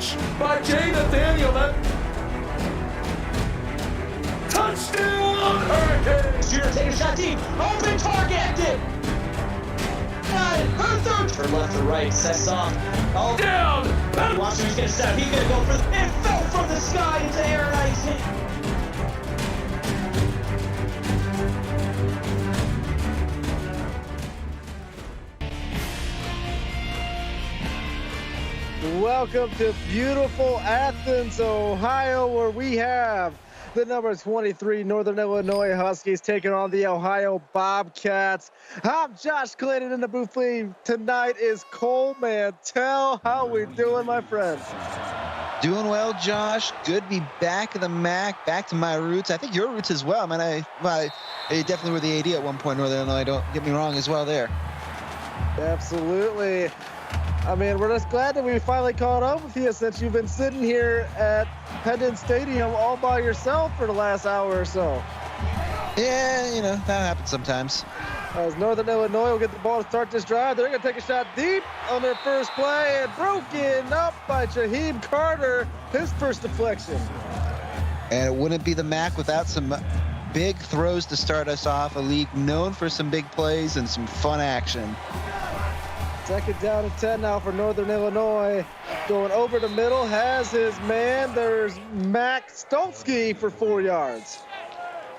catch by Jay Nathaniel. Touchdown, Hurricanes! Shooter take a shot deep. Open target. Her third. Turn left to right. Sets off. Oh, Down! watch him. He's gonna step. He's gonna go for the. It fell from the sky into air and ice hit. Welcome to beautiful Athens, Ohio, where we have the number 23 Northern Illinois Huskies taking on the Ohio Bobcats. I'm Josh Clayton in the booth lead. Tonight is Cole Mantell. How we doing, my friends? Doing well, Josh. Good to be back in the MAC, back to my roots. I think your roots as well. I definitely were the AD at one point, Northern Illinois. Don't get me wrong as well there. Absolutely. I mean, we're just glad that we finally caught up with you since you've been sitting here at Hendon Stadium all by yourself for the last hour or so. Yeah, that happens sometimes. As Northern Illinois will get the ball to start this drive, they're going to take a shot deep on their first play and broken up by Jaheim Carter, his first deflection. And it wouldn't be the MAC without some big throws to start us off. A league known for some big plays and some fun action. Second down and 10 now for Northern Illinois. Going over the middle, has his man. There's Mac Stolsky for 4 yards.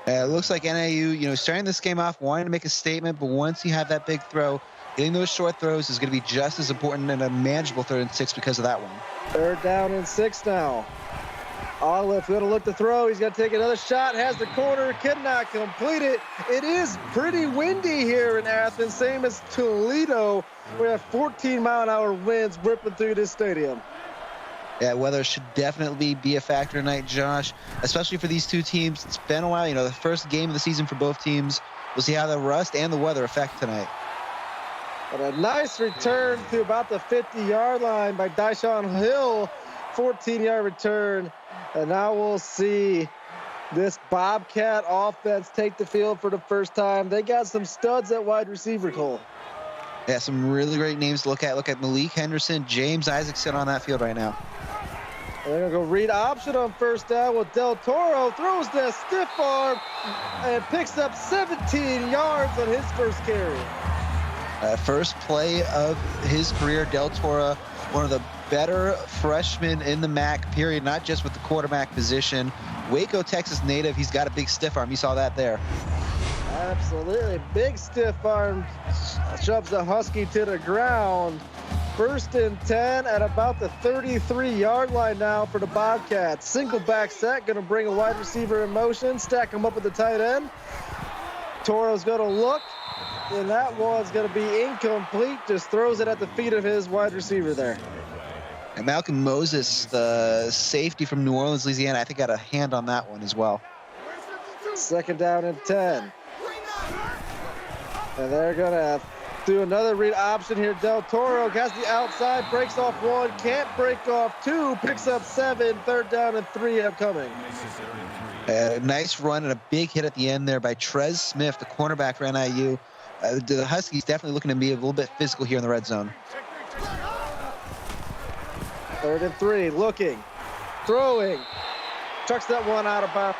It looks like NIU, starting this game off, wanting to make a statement, but once you have that big throw, getting those short throws is going to be just as important and a manageable 3rd and 6 because of that one. 3rd down and 6 now. Olive going to look to throw. He's going to take another shot. Has the corner. Cannot complete it. It is pretty windy here in Athens, same as Toledo. We have 14-mile-an-hour winds ripping through this stadium. Yeah, weather should definitely be a factor tonight, Josh, especially for these two teams. It's been a while, the first game of the season for both teams. We'll see how the rust and the weather affect tonight. But a nice return to about the 50-yard line by Dyshawn Hill. 14-yard return. And now we'll see this Bobcat offense take the field for the first time. They got some studs at wide receiver, Cole. Yeah, some really great names to look at. Look at Malik Henderson, James Isaacson on that field right now. They're going to go read option on first down with Del Toro. Throws the stiff arm and picks up 17 yards on his first carry. First play of his career, Del Toro, one of the better freshmen in the MAC, period, not just with the quarterback position. Waco, Texas native. He's got a big stiff arm. You saw that there. Absolutely. Big stiff arm shoves the Husky to the ground. 1st and 10 at about the 33-yard line now for the Bobcats. Single back set, going to bring a wide receiver in motion, stack him up with the tight end. Toro's going to look, and that one's going to be incomplete. Just throws it at the feet of his wide receiver there. And Malcolm Moses, the safety from New Orleans, Louisiana, I think got a hand on that one as well. 2nd down and 10. And they're going to do another read option here. Del Toro has the outside, breaks off 1, can't break off 2, picks up 7, 3rd down and 3 upcoming. A nice run and a big hit at the end there by Trez Smith, the cornerback for NIU. The Huskies definitely looking to be a little bit physical here in the red zone. 3rd and 3, looking, throwing, chucks that one out of bounds.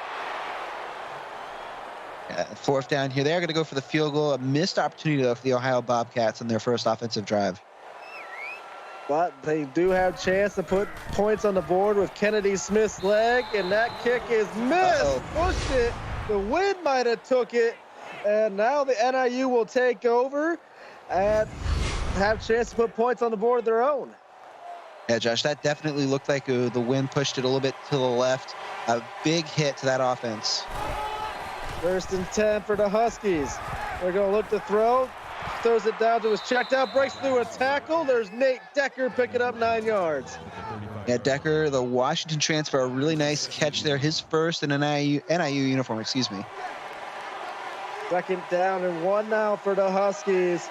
4th down here. They're going to go for the field goal. A missed opportunity, though, for the Ohio Bobcats on their first offensive drive. But they do have a chance to put points on the board with Kennedy Smith's leg, and that kick is missed. Pushed it. The wind might have took it, and now the NIU will take over and have a chance to put points on the board of their own. Yeah, Josh, that definitely looked like the wind pushed it a little bit to the left. A big hit to that offense. 1st and 10 for the Huskies. They're going to look to throw. Throws it down to his checked out, breaks through a tackle. There's Nate Decker picking up 9 yards. Yeah, Decker, the Washington transfer, a really nice catch there. His first in an NIU uniform, excuse me. 2nd down and 1 now for the Huskies.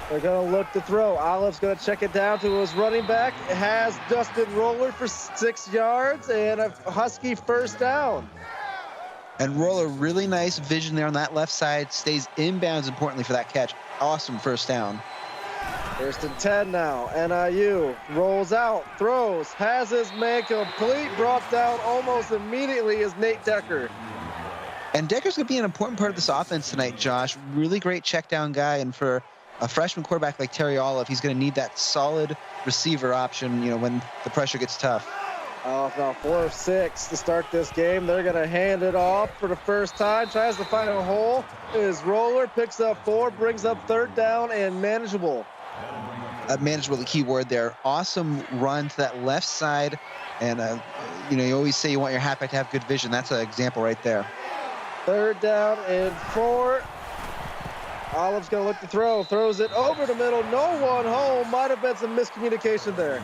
They're going to look to throw. Olive's going to check it down to his running back. It has Dustin Roller for 6 yards and a Husky 1st down. And Roller, really nice vision there on that left side. Stays inbounds, importantly, for that catch. Awesome 1st down. First and 10 now. NIU rolls out, throws, has his man complete, brought down almost immediately is Nate Decker. And Decker's going to be an important part of this offense tonight, Josh. Really great check down guy. And for a freshman quarterback like Terry Olive, he's going to need that solid receiver option, when the pressure gets tough. Off now 4 of 6 to start this game. They're going to hand it off for the first time. Tries to find a hole. His roller picks up 4, brings up 3rd down and manageable. Manageable, the key word there. Awesome run to that left side. And, you always say you want your halfback to have good vision. That's an example right there. 3rd down and 4. Olive's going to look to throw. Throws it over the middle. No one home. Might have been some miscommunication there.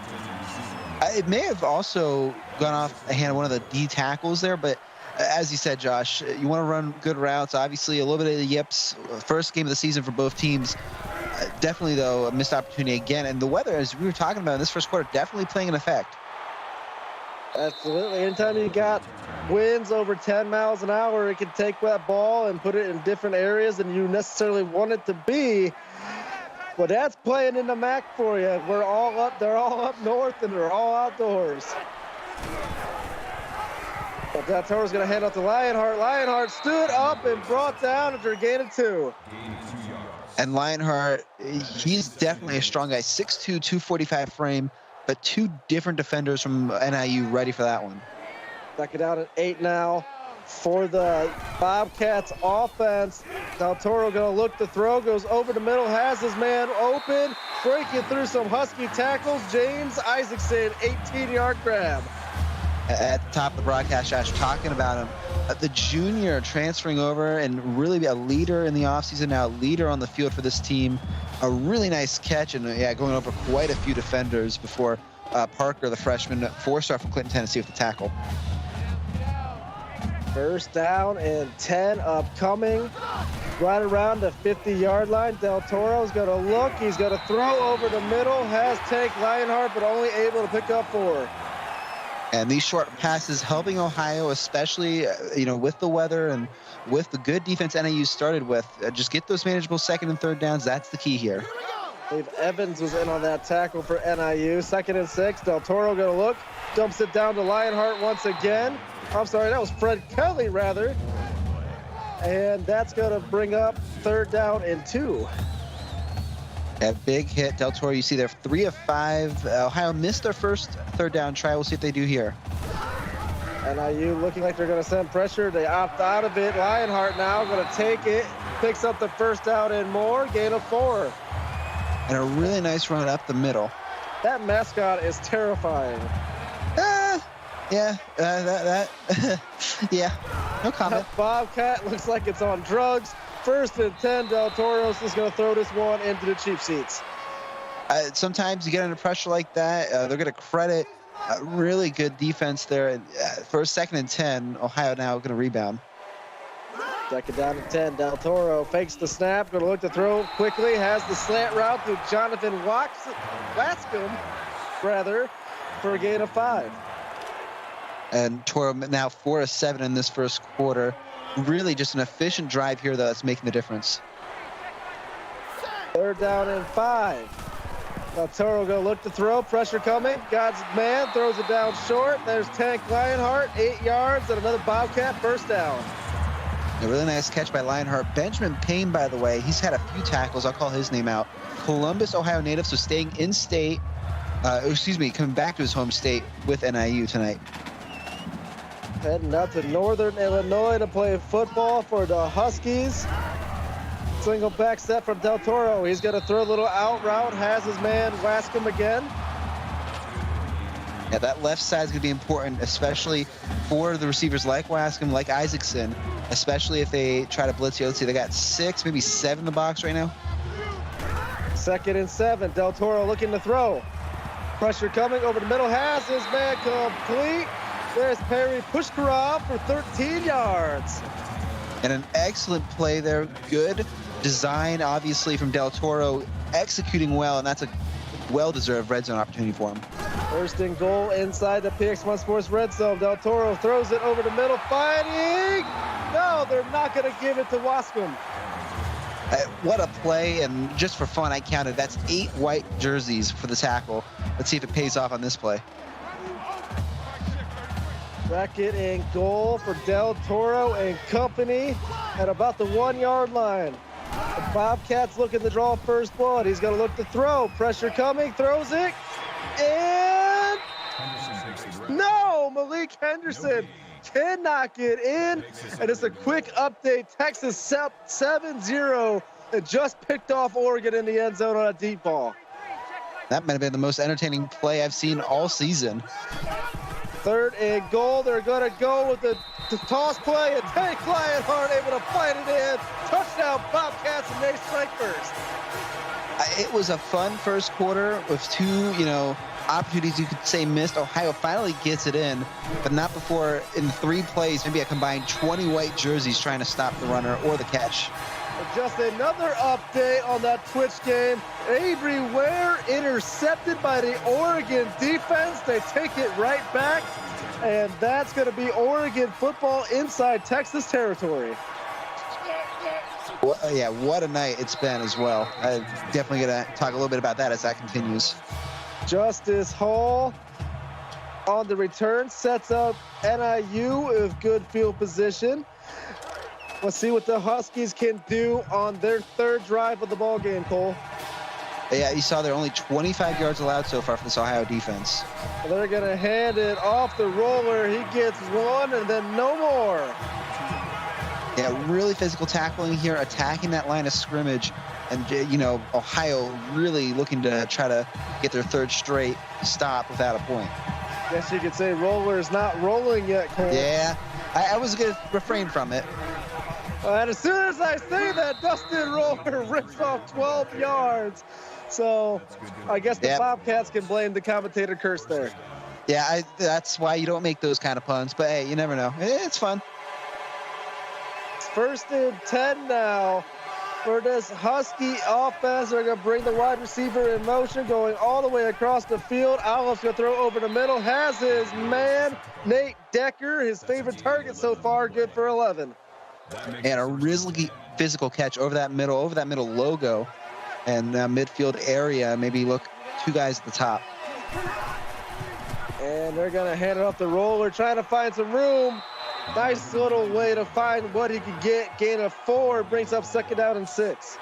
It may have also gone off the hand of one of the D tackles there, but as you said, Josh, you want to run good routes. Obviously, a little bit of the yips. First game of the season for both teams. Definitely, though, a missed opportunity again. And the weather, as we were talking about in this first quarter, definitely playing an effect. Absolutely. Anytime you got winds over 10 miles an hour, it can take that ball and put it in different areas than you necessarily want it to be. But that's playing in the MAC for you. They're all up north, and they're all outdoors. But that tower's going to hand off to Lionheart. Lionheart stood up and brought down after a gain of 2. And Lionheart, he's definitely a strong guy. 6'2", 245 frame, but 2 different defenders from NIU ready for that one. Second down at 8 now for the Bobcats offense. Del Toro going to look to throw, goes over the middle, has his man open, breaking through some Husky tackles. James Isaacson, 18-yard grab. At the top of the broadcast, Josh, talking about him. The junior transferring over and really be a leader in the offseason now, leader on the field for this team. A really nice catch and, going over quite a few defenders before Parker, the freshman, 4-star from Clinton, Tennessee, with the tackle. First down and 10 upcoming. Right around the 50-yard line. Del Toro's going to look. He's going to throw over the middle. Has taken Lionheart, but only able to pick up 4. And these short passes helping Ohio, especially, with the weather and with the good defense NIU started with. Just get those manageable 2nd and 3rd downs. That's the key here. Dave Evans was in on that tackle for NIU. 2nd and 6. Del Toro going to look. Dumps it down to Lionheart once again. I'm sorry, that was Fred Kelly, rather. And that's going to bring up 3rd down and 2. A big hit. Del Toro, you see there, 3 of 5. Ohio missed their first 3rd down try. We'll see what they do here. NIU looking like they're going to send pressure. They opt out of it. Lionheart now going to take it. Picks up the 1st down and more. Gain of 4. And a really nice run up the middle. That mascot is terrifying. Yeah, yeah, no comment. That Bobcat looks like it's on drugs. 1st and 10, Del Toro's is going to throw this one into the cheap seats. Sometimes you get under pressure like that, they're going to credit really good defense there. And first, 2nd and 10, Ohio now going to rebound. 2nd down and 10, Del Toro fakes the snap, going to look to throw quickly, has the slant route to Jonathan Wascom, for a gain of 5. And Toro now 4 of 7 in this first quarter. Really just an efficient drive here, though, that's making the difference. 3rd down and 5. Del Toro going to look to throw. Pressure coming. God's man throws it down short. There's Tank Lionheart, 8 yards, and another Bobcat 1st down. A really nice catch by Lionheart. Benjamin Payne, by the way, he's had a few tackles. I'll call his name out. Columbus, Ohio native, so staying in state. Coming back to his home state with NIU tonight. Heading up to Northern Illinois to play football for the Huskies. Single back set from Del Toro. He's going to throw a little out route. Has his man Wascom again. Yeah, that left side is going to be important, especially for the receivers like Wascom, like Isaacson, especially if they try to blitz you. Let's see, they got 6, maybe 7 in the box right now. 2nd and 7. Del Toro looking to throw. Pressure coming over the middle. Has his man complete. There's Perry Pushkarov for 13 yards. And an excellent play there. Good design, obviously, from Del Toro. Executing well, and that's a well-deserved red zone opportunity for him. 1st and goal inside the PX1 Sports red zone. Del Toro throws it over the middle. Fighting! No, they're not going to give it to Wascom. What a play, and just for fun, I counted. That's 8 white jerseys for the tackle. Let's see if it pays off on this play. Second and goal for Del Toro and company at about the 1-yard line. The Bobcats looking to draw first blood. He's going to look to throw. Pressure coming, throws it, and no, Malik Henderson cannot get in. And it's a quick update. Texas 7-0 and just picked off Oregon in the end zone on a deep ball. That might have been the most entertaining play I've seen all season. Third and goal. They're going to go with the toss play, and Tank Lionheart able to fight it in. Touchdown Bobcats, and they strike first. It was a fun first quarter with 2, opportunities you could say missed. Ohio finally gets it in, but not before in 3 plays, maybe a combined 20 white jerseys trying to stop the runner or the catch. Just another update on that Twitch game. Avery Ware intercepted by the Oregon defense. They take it right back, and that's going to be Oregon football inside Texas territory. Well, yeah, what a night it's been as well. I'm definitely going to talk a little bit about that as that continues. Justice Hall on the return sets up NIU with good field position. Let's see what the Huskies can do on their 3rd drive of the ball game, Cole. Yeah, you saw they're only 25 yards allowed so far from this Ohio defense. They're going to hand it off the roller. He gets 1 and then no more. Yeah, really physical tackling here, attacking that line of scrimmage. And, Ohio really looking to try to get their 3rd straight stop without a point. Guess you could say roller is not rolling yet, Cole. Yeah, I was going to refrain from it. And as soon as I say that, Dustin Roller rips off 12 yards. So I guess the Bobcats can blame the commentator curse there. Yeah, that's why you don't make those kind of puns. But, hey, you never know. It's fun. It's 1st and 10 now for this Husky offense. They're going to bring the wide receiver in motion, going all the way across the field. Olive's going to throw over the middle. Has his man, Nate Decker, his favorite target so far, good for 11. And a really physical catch over that middle logo and midfield area. Maybe look 2 guys at the top. And they're going to hand it off the roller, trying to find some room. Nice little way to find what he could get. Gain of 4, brings up 2nd down and 6.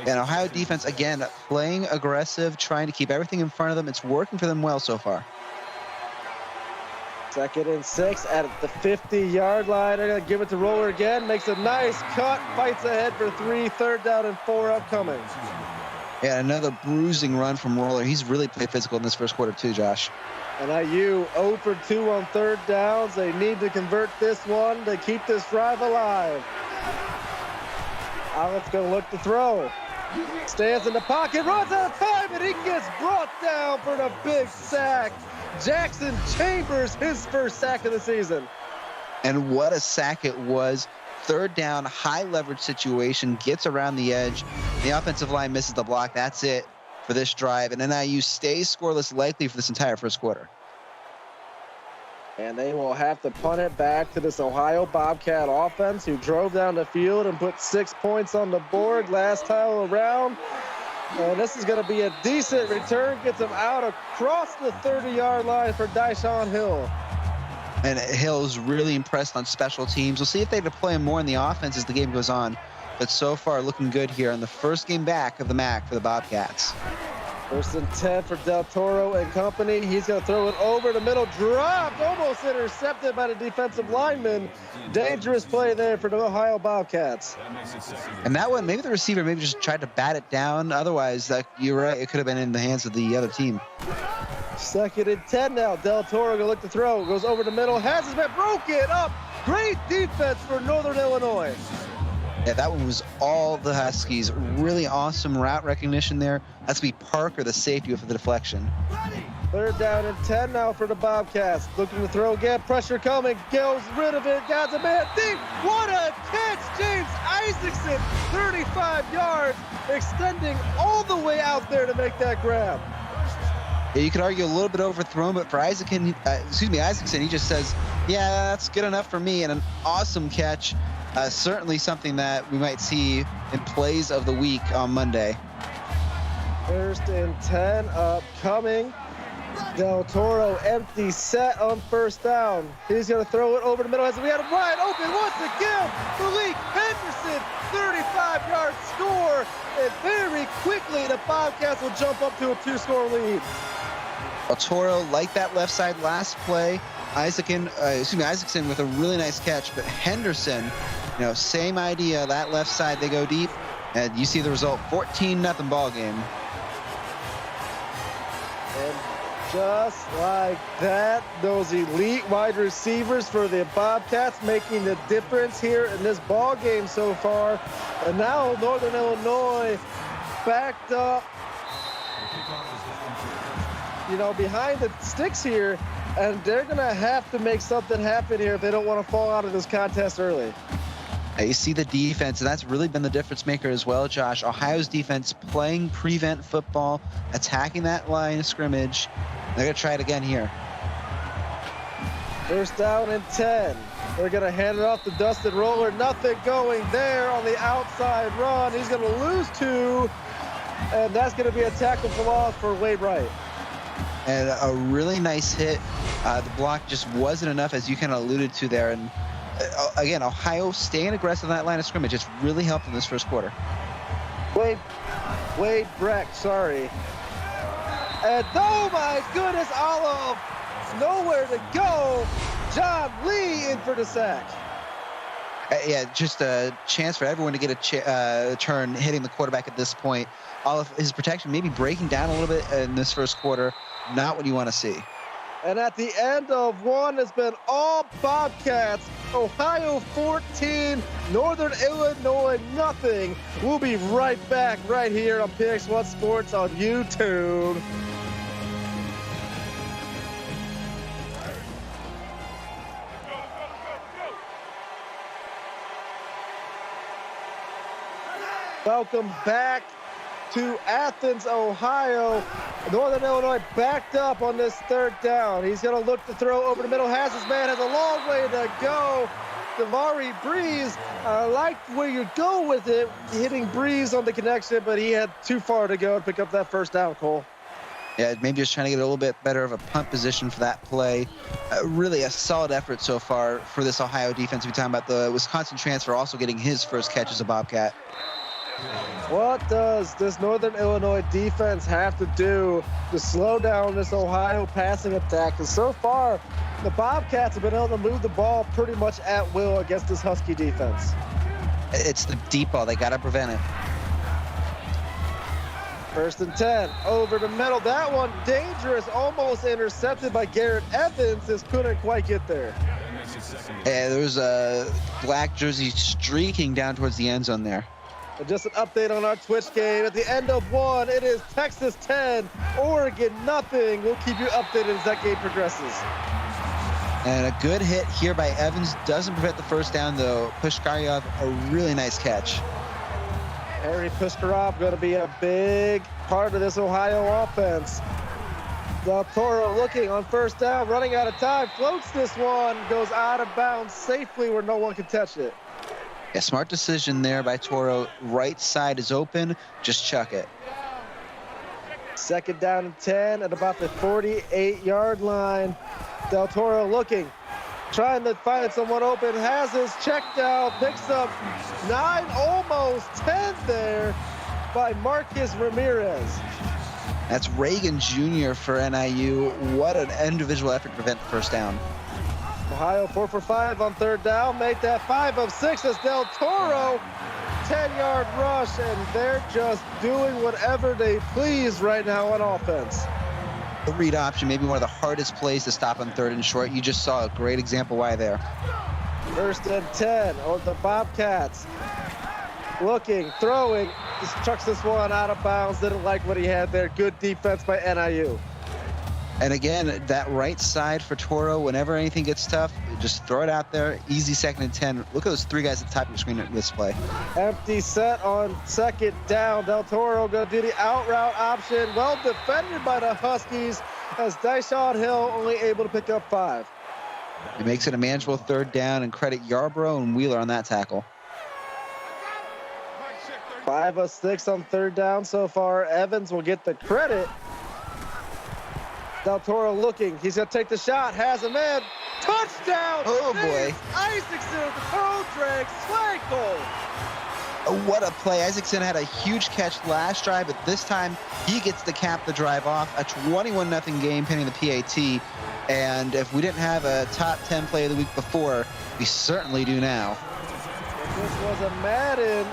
And Ohio defense, again, playing aggressive, trying to keep everything in front of them. It's working for them well so far. 2nd and 6 at the 50-yard line. They're going to give it to Roller again. Makes a nice cut. Fights ahead for 3. 3rd down and 4 upcoming. Yeah, another bruising run from Roller. He's really played physical in this first quarter too, Josh. And IU 0 for 2 on 3rd downs. They need to convert this one to keep this drive alive. Alex going to look to throw. Stands in the pocket, runs out of time, and he gets brought down for the big sack. Jackson Chambers, his first sack of the season. And what a sack it was. 3rd down, high leverage situation, gets around the edge. The offensive line misses the block. That's it for this drive. And NIU stays scoreless likely for this entire first quarter. And they will have to punt it back to this Ohio Bobcat offense who drove down the field and put 6 points on the board last time around. And this is going to be a decent return. Gets him out across the 30-yard line for Dyshawn Hill. And Hill's really impressed on special teams. We'll see if they deploy him more in the offense as the game goes on. But so far, looking good here on the first game back of the MAC for the Bobcats. 1st and 10 for Del Toro and company. He's going to throw it over the middle. Dropped, almost intercepted by the defensive lineman. Dangerous play there for the Ohio Bobcats. And that one, maybe the receiver maybe just tried to bat it down. Otherwise, you're right, it could have been in the hands of the other team. 2nd and 10 now. Del Toro going to look to throw. Goes over the middle. Has his man broken up. Great defense for Northern Illinois. Yeah, that one was all the Huskies. Really awesome route recognition there. That's be Parker, the safety, for the deflection. 3rd down and 10 now for the Bobcats. Looking to throw again. Pressure coming. Goes rid of it. Got the man deep. What a catch. James Isaacson, 35 yards, extending all the way out there to make that grab. Yeah, you could argue a little bit overthrown, but for Isaacson, he just says, yeah, that's good enough for me, and an awesome catch. certainly something that we might see in plays of the week on Monday. 1st and 10 upcoming. Del Toro empty set on 1st down. He's going to throw it over the middle. As we had him wide open once again. Malik Henderson, 35-yard score. And very quickly, the Bobcats will jump up to a 2-score lead. Del Toro, like that left side last play, Isaacson with a really nice catch, but Henderson, same idea. That left side, they go deep, and you see the result, 14-0 ball game. And just like that, those elite wide receivers for the Bobcats making the difference here in this ball game so far. And now Northern Illinois backed up, behind the sticks here, and they're going to have to make something happen here if they don't want to fall out of this contest early. You see the defense, and that's really been the difference maker as well, Josh. Ohio's defense playing prevent football, attacking that line of scrimmage. They're going to try it again here. 1st down and 10. They're going to hand it off to Dustin Roller. Nothing going there on the outside run. He's going to lose 2, and that's going to be a tackle for loss for Wade Wright. And a really nice hit. The block just wasn't enough, as you kind of alluded to there. And again, Ohio staying aggressive on that line of scrimmage. It's really helped in this 1st quarter. Wade Breck, sorry. And oh my goodness, Olive, nowhere to go. John Lee in for the sack. Just a chance for everyone to get a turn hitting the quarterback at this point. All of his protection maybe breaking down a little bit in this 1st quarter. Not what you want to see. And at the end of one, it's been all Bobcats. Ohio 14, Northern Illinois nothing. We'll be right back right here on PX1 Sports on YouTube. Welcome back to Athens, Ohio. Northern Illinois backed up on this 3rd down. He's going to look to throw over the middle. Has his man, has a long way to go. Davari Breeze, I like where you go with it, hitting Breeze on the connection, but he had too far to go to pick up that 1st down, Cole. Yeah, maybe just trying to get a little bit better of a punt position for that play. Really a solid effort so far for this Ohio defense. We're talking about the Wisconsin transfer also getting his 1st catch as a Bobcat. What does this Northern Illinois defense have to do to slow down this Ohio passing attack? Because so far, the Bobcats have been able to move the ball pretty much at will against this Husky defense. It's the deep ball. They got to prevent it. 1st and 10, over the middle. That one dangerous, almost intercepted by Garrett Evans. Just couldn't quite get there. Yeah, there was a black jersey streaking down towards the end zone there. And just an update on our Twitch game. At the end of one, it is Texas 10, Oregon nothing. We'll keep you updated as that game progresses. And a good hit here by Evans. Doesn't prevent the 1st down, though. Pushkaryov, a really nice catch. Harry Pushkarov going to be a big part of this Ohio offense. Del Toro looking on 1st down, running out of time. Floats this one, goes out of bounds safely where no one can touch it. Yeah, smart decision there by Toro. Right side is open. Just chuck it. 2nd down and 10 at about the 48-yard line. Del Toro looking, trying to find someone open. Has his check down, picks up 9, almost 10 there by Marcus Ramirez. That's Reagan Jr. for NIU. What an individual effort to prevent the 1st down. Ohio 4 for 5 on 3rd down. Make that 5 of 6 as Del Toro, 10-yard rush, and they're just doing whatever they please right now on offense. The read option, maybe one of the hardest plays to stop on 3rd and short. You just saw a great example why there. 1st and 10 on the Bobcats. Looking, throwing, just chucks this one out of bounds. Didn't like what he had there. Good defense by NIU. And again, that right side for Toro, whenever anything gets tough, just throw it out there. Easy 2nd and 10. Look at those 3 guys at the top of your screen at this play. Empty set on 2nd down. Del Toro going to do the out route option. Well defended by the Huskies as Dyshawn Hill only able to pick up 5. It makes it a manageable 3rd down, and credit Yarborough and Wheeler on that tackle. 5 of 6 on 3rd down so far. Evans will get the credit. Del Toro looking. He's going to take the shot. Has him in. Touchdown! Oh, boy. Isaacson with the toe drag. Flag goal. Oh, what a play. Isaacson had a huge catch last drive, but this time he gets to cap the drive off. A 21-0 game pending the PAT. And if we didn't have a top 10 play of the week before, we certainly do now. If this was a Madden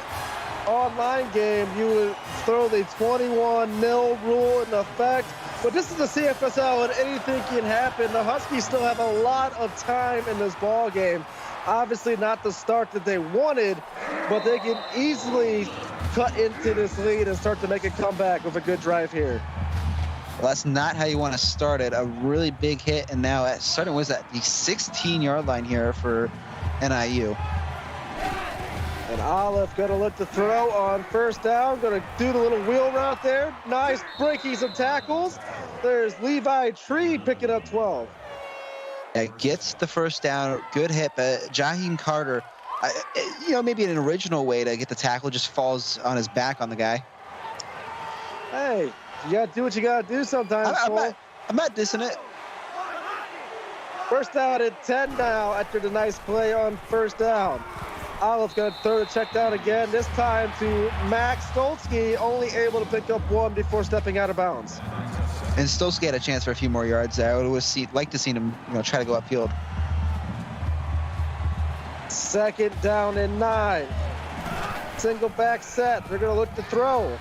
online game, you would throw the 21-0 rule in effect. But this is the CFSL, and anything can happen. The Huskies still have a lot of time in this ball game. Obviously not the start that they wanted, but they can easily cut into this lead and start to make a comeback with a good drive here. Well, that's not how you want to start it. A really big hit, and now starting was at the 16-yard line here for NIU. And Olive going to look to throw on 1st down. Going to do the little wheel route there. Nice breaking some tackles. There's Levi Tree picking up 12. It gets the 1st down. Good hit, but Jaheim Carter, maybe an original way to get the tackle, just falls on his back on the guy. Hey, you got to do what you got to do sometimes, I'm not dissing it. 1st down and 10 now after the nice play on 1st down. Olive's going to throw the check down again, this time to Max Stolsky, only able to pick up 1 before stepping out of bounds. And Stolsky had a chance for a few more yards there. I would have liked to see him try to go upfield. 2nd down and 9. Single back set. They're going to look to throw.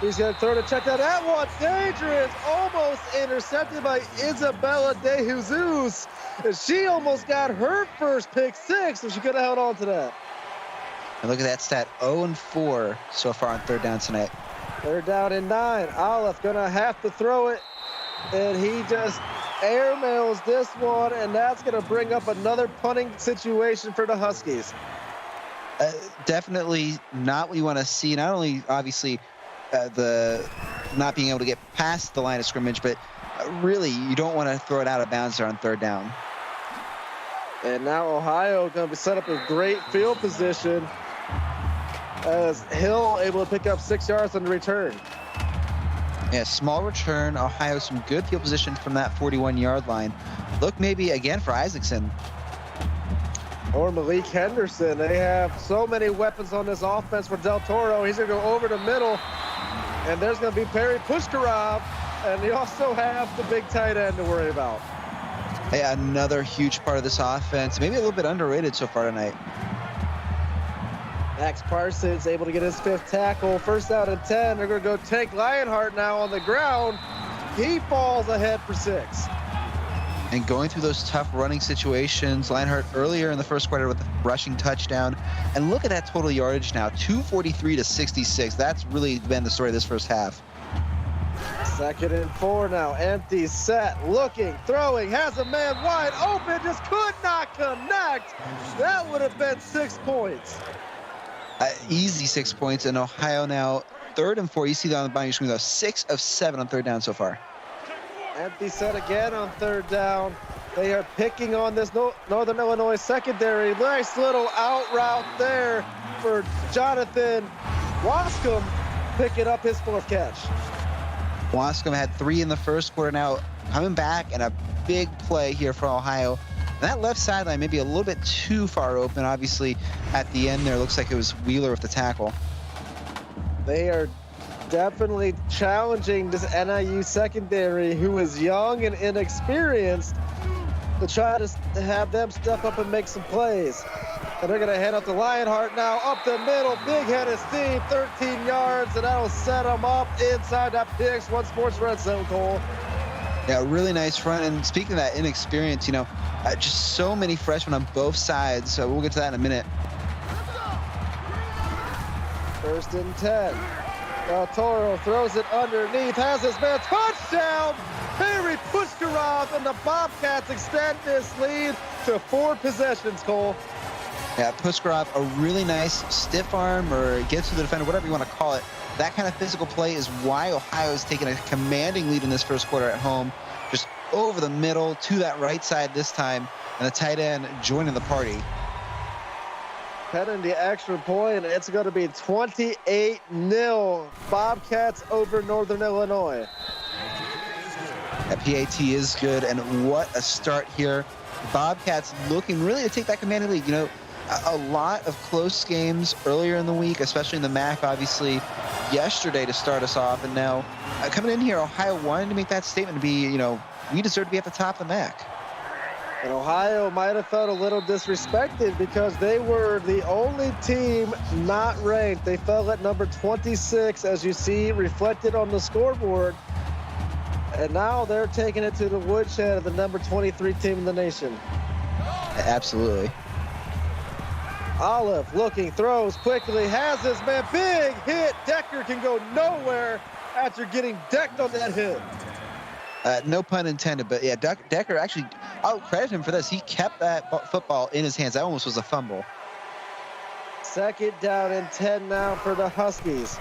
He's going to throw the check down. That one's dangerous. Almost intercepted by Isabella De Jesus. And she almost got her first pick 6, so she could have held on to that. And look at that stat, 0-4 so far on 3rd down tonight. 3rd down and 9. Olive gonna have to throw it, and he just airmails this one, and that's gonna bring up another punting situation for the Huskies. Definitely not what you want to see. Not only obviously the not being able to get past the line of scrimmage, but really you don't want to throw it out of bounds there on 3rd down. And now Ohio going to be set up a great field position as Hill able to pick up 6 yards on the return. Yeah, small return. Ohio some good field position from that 41-yard line. Look maybe again for Isaacson. Or Malik Henderson. They have so many weapons on this offense for Del Toro. He's going to go over the middle. And there's going to be Perry Pushkarov. And they also have the big tight end to worry about. Hey, another huge part of this offense. Maybe a little bit underrated so far tonight. Max Parsons able to get his 5th tackle. 1st down and 10. They're going to go take Lionheart now on the ground. He falls ahead for 6. And going through those tough running situations, Lionheart earlier in the 1st quarter with a rushing touchdown. And look at that total yardage now, 243 to 66. That's really been the story of this 1st half. 2nd and 4 now. Empty set. Looking. Throwing. Has a man wide open. Just could not connect. That would have been 6 points. Easy 6 points. And Ohio now 3rd and 4. You see that on the bottom of your screen, though. 6 of 7 on 3rd down so far. Empty set again on 3rd down. They are picking on this Northern Illinois secondary. Nice little out route there for Jonathan Wascom, picking up his 4th catch. Wascom had 3 in the 1st quarter, now coming back, and a big play here for Ohio. And that left sideline may be a little bit too far open. Obviously, at the end there, looks like it was Wheeler with the tackle. They are definitely challenging this NIU secondary, who is young and inexperienced, to try to have them step up and make some plays. And they're going to head up to Lionheart now, up the middle, big head of steam, 13 yards, and that'll set them up inside that PX1 Sports Red Zone, Cole. Yeah, really nice run. And speaking of that inexperience, just so many freshmen on both sides. So we'll get to that in a minute. 1st and 10. Del Toro throws it underneath, has his man, touchdown! Perry Pushkarov, and the Bobcats extend this lead to 4 possessions, Cole. Yeah, Pushkarov, a really nice stiff arm or gets to the defender, whatever you want to call it. That kind of physical play is why Ohio is taking a commanding lead in this 1st quarter at home. Just over the middle to that right side this time, and the tight end joining the party. Heading the extra point, it's going to be 28-0 Bobcats over Northern Illinois. That PAT is good, and what a start here. Bobcats looking really to take that commanding lead. You know, a lot of close games earlier in the week, especially in the MAC, obviously, yesterday to start us off. And now coming in here, Ohio wanted to make that statement to be, you know, we deserve to be at the top of the MAC. And Ohio might have felt a little disrespected because they were the only team not ranked. They fell at number 26, as you see reflected on the scoreboard. And now they're taking it to the woodshed of the number 23 team in the nation. Absolutely. Olive looking, throws quickly, has his man, big hit. Decker can go nowhere after getting decked on that hit. No pun intended, but yeah, Decker actually, I'll credit him for this. He kept that football in his hands. That almost was a fumble. 2nd down and 10 now for the Huskies.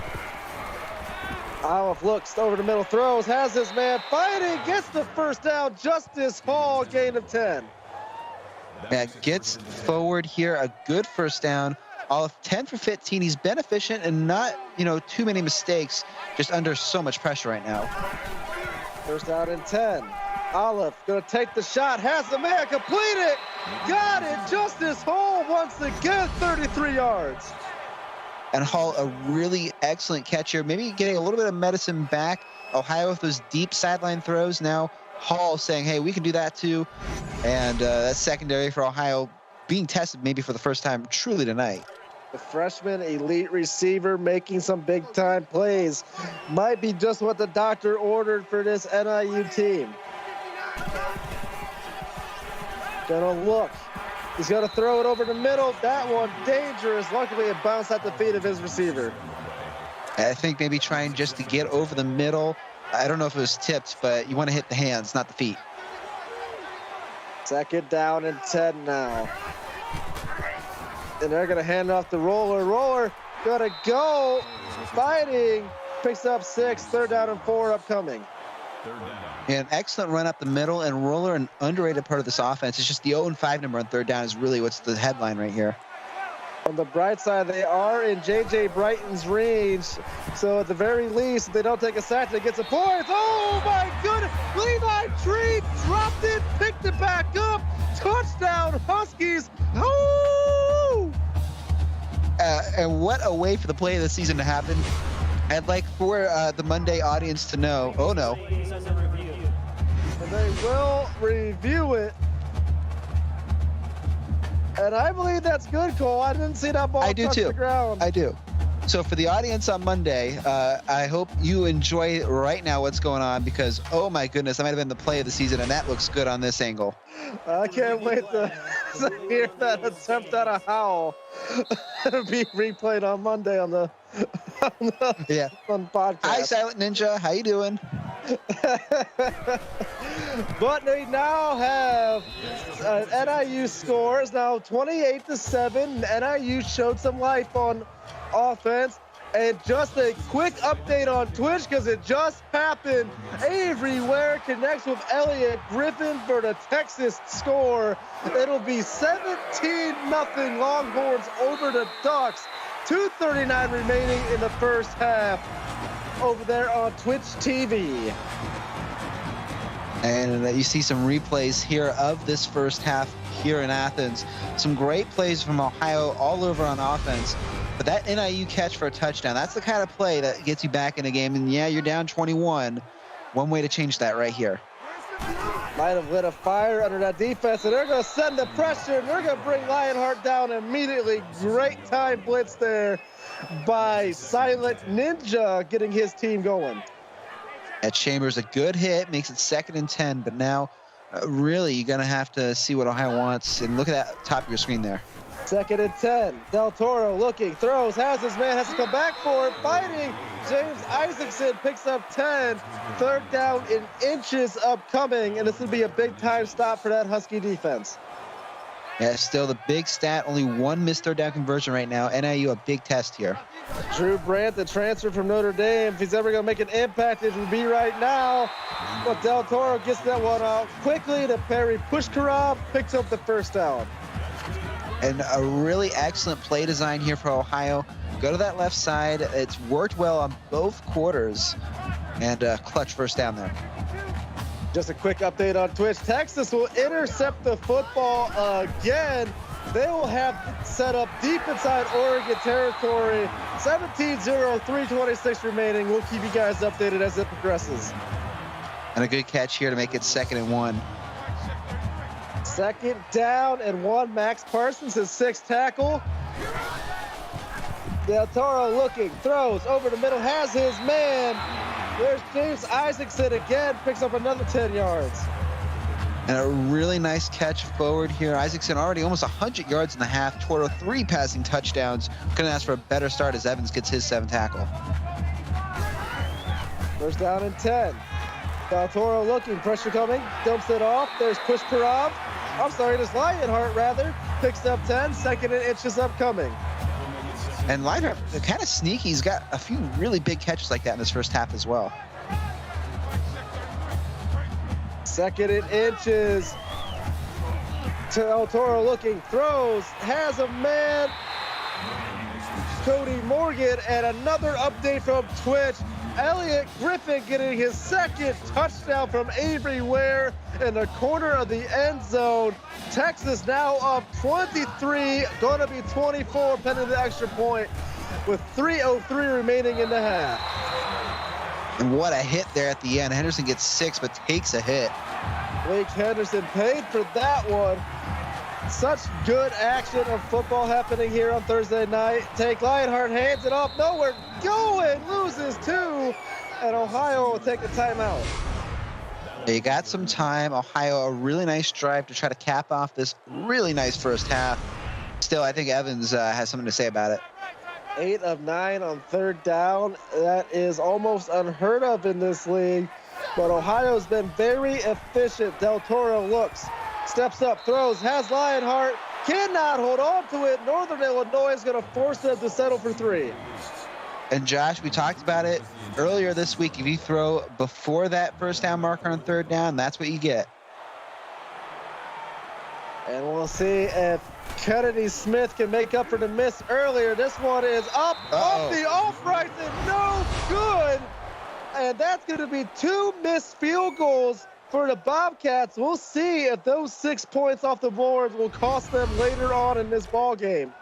Olive looks over the middle, throws, has his man fighting, gets the first down. Justice Hall, gain of 10. Yeah, gets forward here, a good first down. Olive 10 for 15. He's been efficient and not, you know, too many mistakes, just under so much pressure right now. First down and 10. Olive gonna take the shot, has the man, complete it, got it. Justice Hall once again, 33 yards. And Hall, a really excellent catch here, maybe getting a little bit of medicine back. Ohio with those deep sideline throws. Now Hall saying, hey, we can do that too. And that's secondary for Ohio being tested maybe for the first time truly tonight. The freshman elite receiver making some big-time plays. Might be just what the doctor ordered for this NIU team. Gonna look. He's gonna throw it over the middle. That one dangerous. Luckily, it bounced at the feet of his receiver. I think maybe trying just to get over the middle. I don't know if it was tipped, but you want to hit the hands, not the feet. 2nd down and 10 now. And they're going to hand off the roller. Roller going to go. Fighting. Picks up 6. 3rd down and 4 upcoming. Yeah, an excellent run up the middle, and Roller, an underrated part of this offense. It's just the 0-5 number on 3rd down is really what's the headline right here. On the bright side, they are in J.J. Brighton's range. So at the very least, if they don't take a sack, they get some points. Oh, my goodness. Levi Tree dropped it, picked it back up. Touchdown, Huskies. Oh! And what a way for the play of the season to happen. I'd like for the Monday audience to know, oh, no. And they will review it. And I believe that's good, Cole. I didn't see that ball touch the ground. I do. So for the audience on Monday, I hope you enjoy right now what's going on because, oh my goodness, that might have been the play of the season, and that looks good on this angle. I can't wait to hear that attempt at a howl be replayed on Monday on the podcast. Hi, Silent Ninja. How you doing? But they now have NIU scores now 28-7. NIU showed some life on offense. And just a quick update on Twitch because it just happened. Avery Ware connects with Elliott Griffin for the Texas score. It'll be 17-0 Longhorns over the Ducks. 2:39 remaining in the first half over there on Twitch TV. And you see some replays here of this first half here in Athens. Some great plays from Ohio all over on offense. But that NIU catch for a touchdown, that's the kind of play that gets you back in a game. And yeah, you're down 21. One way to change that right here. Might have lit a fire under that defense, and they're going to send the pressure, and they're going to bring Lionheart down immediately. Great time blitz there by Silent Ninja getting his team going. At Chambers, a good hit, makes it 2nd and 10, but now really you're going to have to see what Ohio wants. And look at that top of your screen there. 2nd and 10. Del Toro looking, throws, has his man, has to come back for it, fighting. James Isaacson picks up 10. 3rd down in inches upcoming, and this will be a big time stop for that Husky defense. Yeah, still the big stat, only one missed third down conversion right now. NIU a big test here. Drew Brandt, the transfer from Notre Dame, if he's ever going to make an impact, it would be right now. But Del Toro gets that one out quickly to Perry Pushkarov, picks up the first down. And a really excellent play design here for Ohio. Go to that left side. It's worked well on both quarters. And clutch first down there. Just a quick update on Twitch. Texas will intercept the football again. They will have set up deep inside Oregon territory. 17-0, 3:26 remaining. We'll keep you guys updated as it progresses. And a good catch here to make it 2nd and 1. 2nd down and 1. Max Parsons, his 6th tackle. Del Toro looking, throws over the middle, has his man. There's James Isaacson again, picks up another 10 yards. And a really nice catch forward here. Isaacson already almost 100 yards in the half. Toro 3 passing touchdowns. Couldn't ask for a better start as Evans gets his 7th tackle. First down and 10. Del Toro looking, pressure coming, dumps it off. There's Pushkarov. There's Lionheart rather. Picks up 10, 2nd and inches upcoming. And Lionheart, kind of sneaky. He's got a few really big catches like that in this first half as well. 2nd and inches. Del Toro looking, throws, has a man. Cody Morgan, and another update from Twitch. Elliott Griffin getting his 2nd touchdown from Avery Ware in the corner of the end zone. Texas now up 23, going to be 24 pending the extra point with 3:03 remaining in the half. And what a hit there at the end. Henderson gets 6 but takes a hit. Blake Henderson paid for that one. Such good action of football happening here on Thursday night. Take Lionheart, hands it off, nowhere going, loses 2, and Ohio will take a timeout. They got some time. Ohio, a really nice drive to try to cap off this really nice first half. Still, I think Evans has something to say about it. 8 of 9 on 3rd down. That is almost unheard of in this league, but Ohio's been very efficient. Del Toro looks, steps up, throws, has Lionheart, cannot hold on to it. Northern Illinois is going to force them to settle for 3. And Josh, we talked about it earlier this week. If you throw before that first down marker on 3rd down, that's what you get. And we'll see if Kennedy Smith can make up for the miss earlier. This one is up, off the off-right, and no good. And that's going to be 2 missed field goals for the Bobcats. We'll see if those 6 points off the board will cost them later on in this ball game.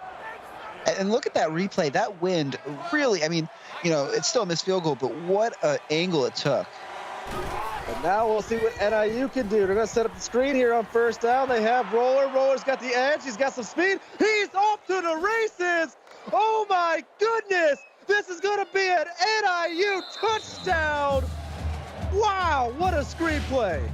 And look at that replay. That wind really, I mean, you know, it's still a missed field goal, but what an angle it took. And now we'll see what NIU can do. They're going to set up the screen here on 1st down. They have Roller. Roller's got the edge. He's got some speed. He's off to the races. Oh, my goodness. This is going to be an NIU touchdown. Wow, what a screenplay.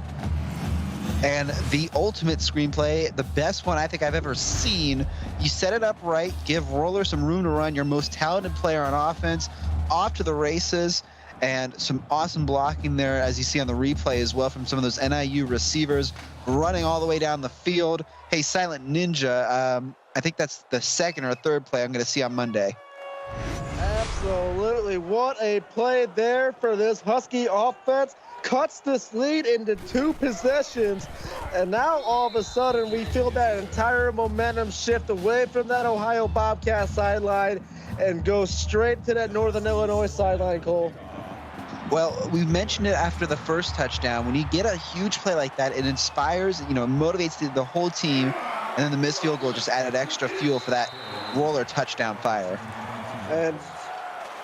And the ultimate screenplay, the best one I think I've ever seen. You set it up right, give Roller some room to run, your most talented player on offense, off to the races, and some awesome blocking there, as you see on the replay as well, from some of those NIU receivers running all the way down the field. Hey, Silent Ninja, I think that's the 2nd or 3rd play I'm going to see on Monday. Absolutely. What a play there for this Husky offense. Cuts this lead into 2 possessions. And now all of a sudden we feel that entire momentum shift away from that Ohio Bobcat sideline and go straight to that Northern Illinois sideline, Cole. Well, we mentioned it after the first touchdown. When you get a huge play like that, it inspires, you know, motivates the whole team. And then the missed field goal just added extra fuel for that Roller touchdown fire. And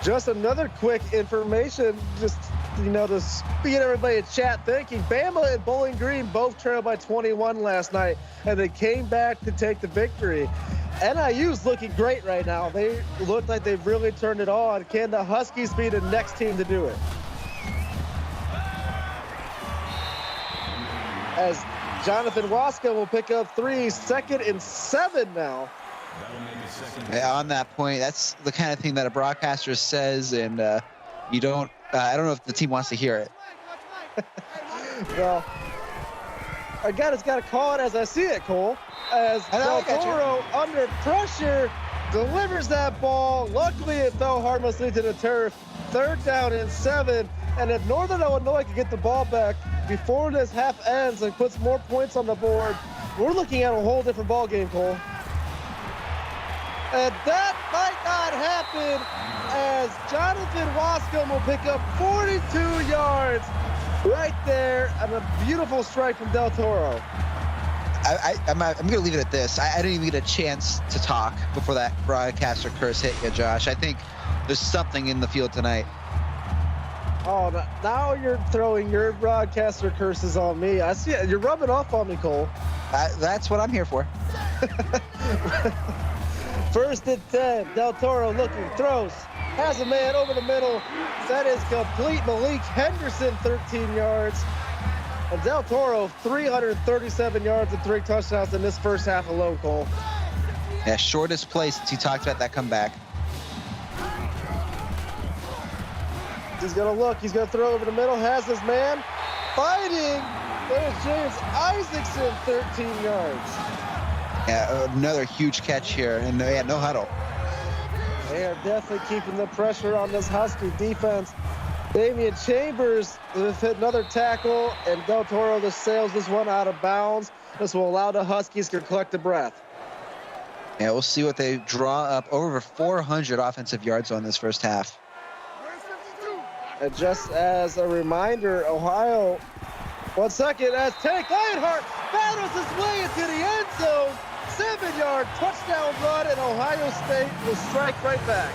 just another quick information, just, you know, to get everybody in chat thinking, Bama and Bowling Green both trailed by 21 last night, and they came back to take the victory. NIU's looking great right now. They look like they've really turned it on. Can the Huskies be the next team to do it? As Jonathan Waska will pick up 3, 2nd and 7 now. Yeah, on that point, that's the kind of thing that a broadcaster says, and you don't, I don't know if the team wants to hear it. Well, I got to call it as I see it, Cole. as I Del got you. Toro, under pressure, delivers that ball. Luckily, it fell harmlessly to the turf. 3rd down and 7. And if Northern Illinois can get the ball back before this half ends and puts more points on the board, we're looking at a whole different ball game, Cole. And that might not happen, as Jonathan Wascom will pick up 42 yards right there, and a beautiful strike from Del Toro. I'm going to leave it at this. I didn't even get a chance to talk before that broadcaster curse hit you, Josh. I think there's something in the field tonight. Oh, now you're throwing your broadcaster curses on me. I see it. You're rubbing off on me, Cole. That's what I'm here for. 1st and 10. Del Toro looking, throws, has a man over the middle. That is complete. Malik Henderson, 13 yards. And Del Toro, 337 yards and 3 touchdowns in this first half alone, Cole. Yeah, shortest play since he talked about that comeback. He's going to look. He's going to throw over the middle. Has his man. Fighting. There's James Isaacson, 13 yards. Yeah, another huge catch here. And yeah, no huddle. They are definitely keeping the pressure on this Husky defense. Damian Chambers with another tackle, and Del Toro just sails this one out of bounds. This will allow the Huskies to collect a breath. Yeah, we'll see what they draw up. Over 400 offensive yards on this first half. And just as a reminder, Ohio, 1 second, as Tank Lionheart battles his way into the end zone. 7-yard touchdown run, and Ohio State will strike right back.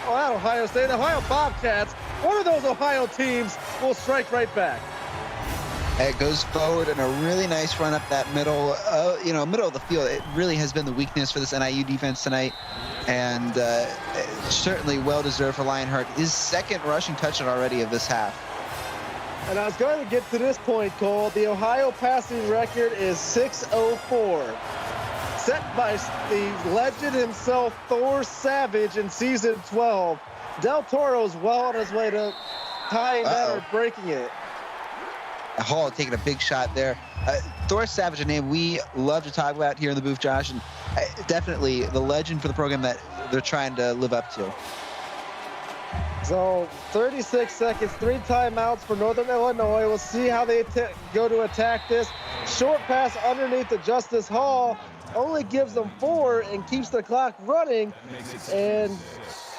Not Ohio State, the Ohio Bobcats. One of those Ohio teams will strike right back. It goes forward in a really nice run up that middle of the field. It really has been the weakness for this NIU defense tonight, and certainly well-deserved for Lionheart. His 2nd rushing touchdown already of this half. And I was going to get to this point, Cole. The Ohio passing record is 604. Set by the legend himself, Thor Savage, in season 12. Del Toro's well on his way to tying that or breaking it. Hall taking a big shot there. Thor Savage, a name we love to talk about here in the booth, Josh, and definitely the legend for the program that they're trying to live up to. So 36 seconds, 3 timeouts for Northern Illinois. We'll see how they go to attack this. Short pass underneath to Justice Hall. Only gives them 4 and keeps the clock running. And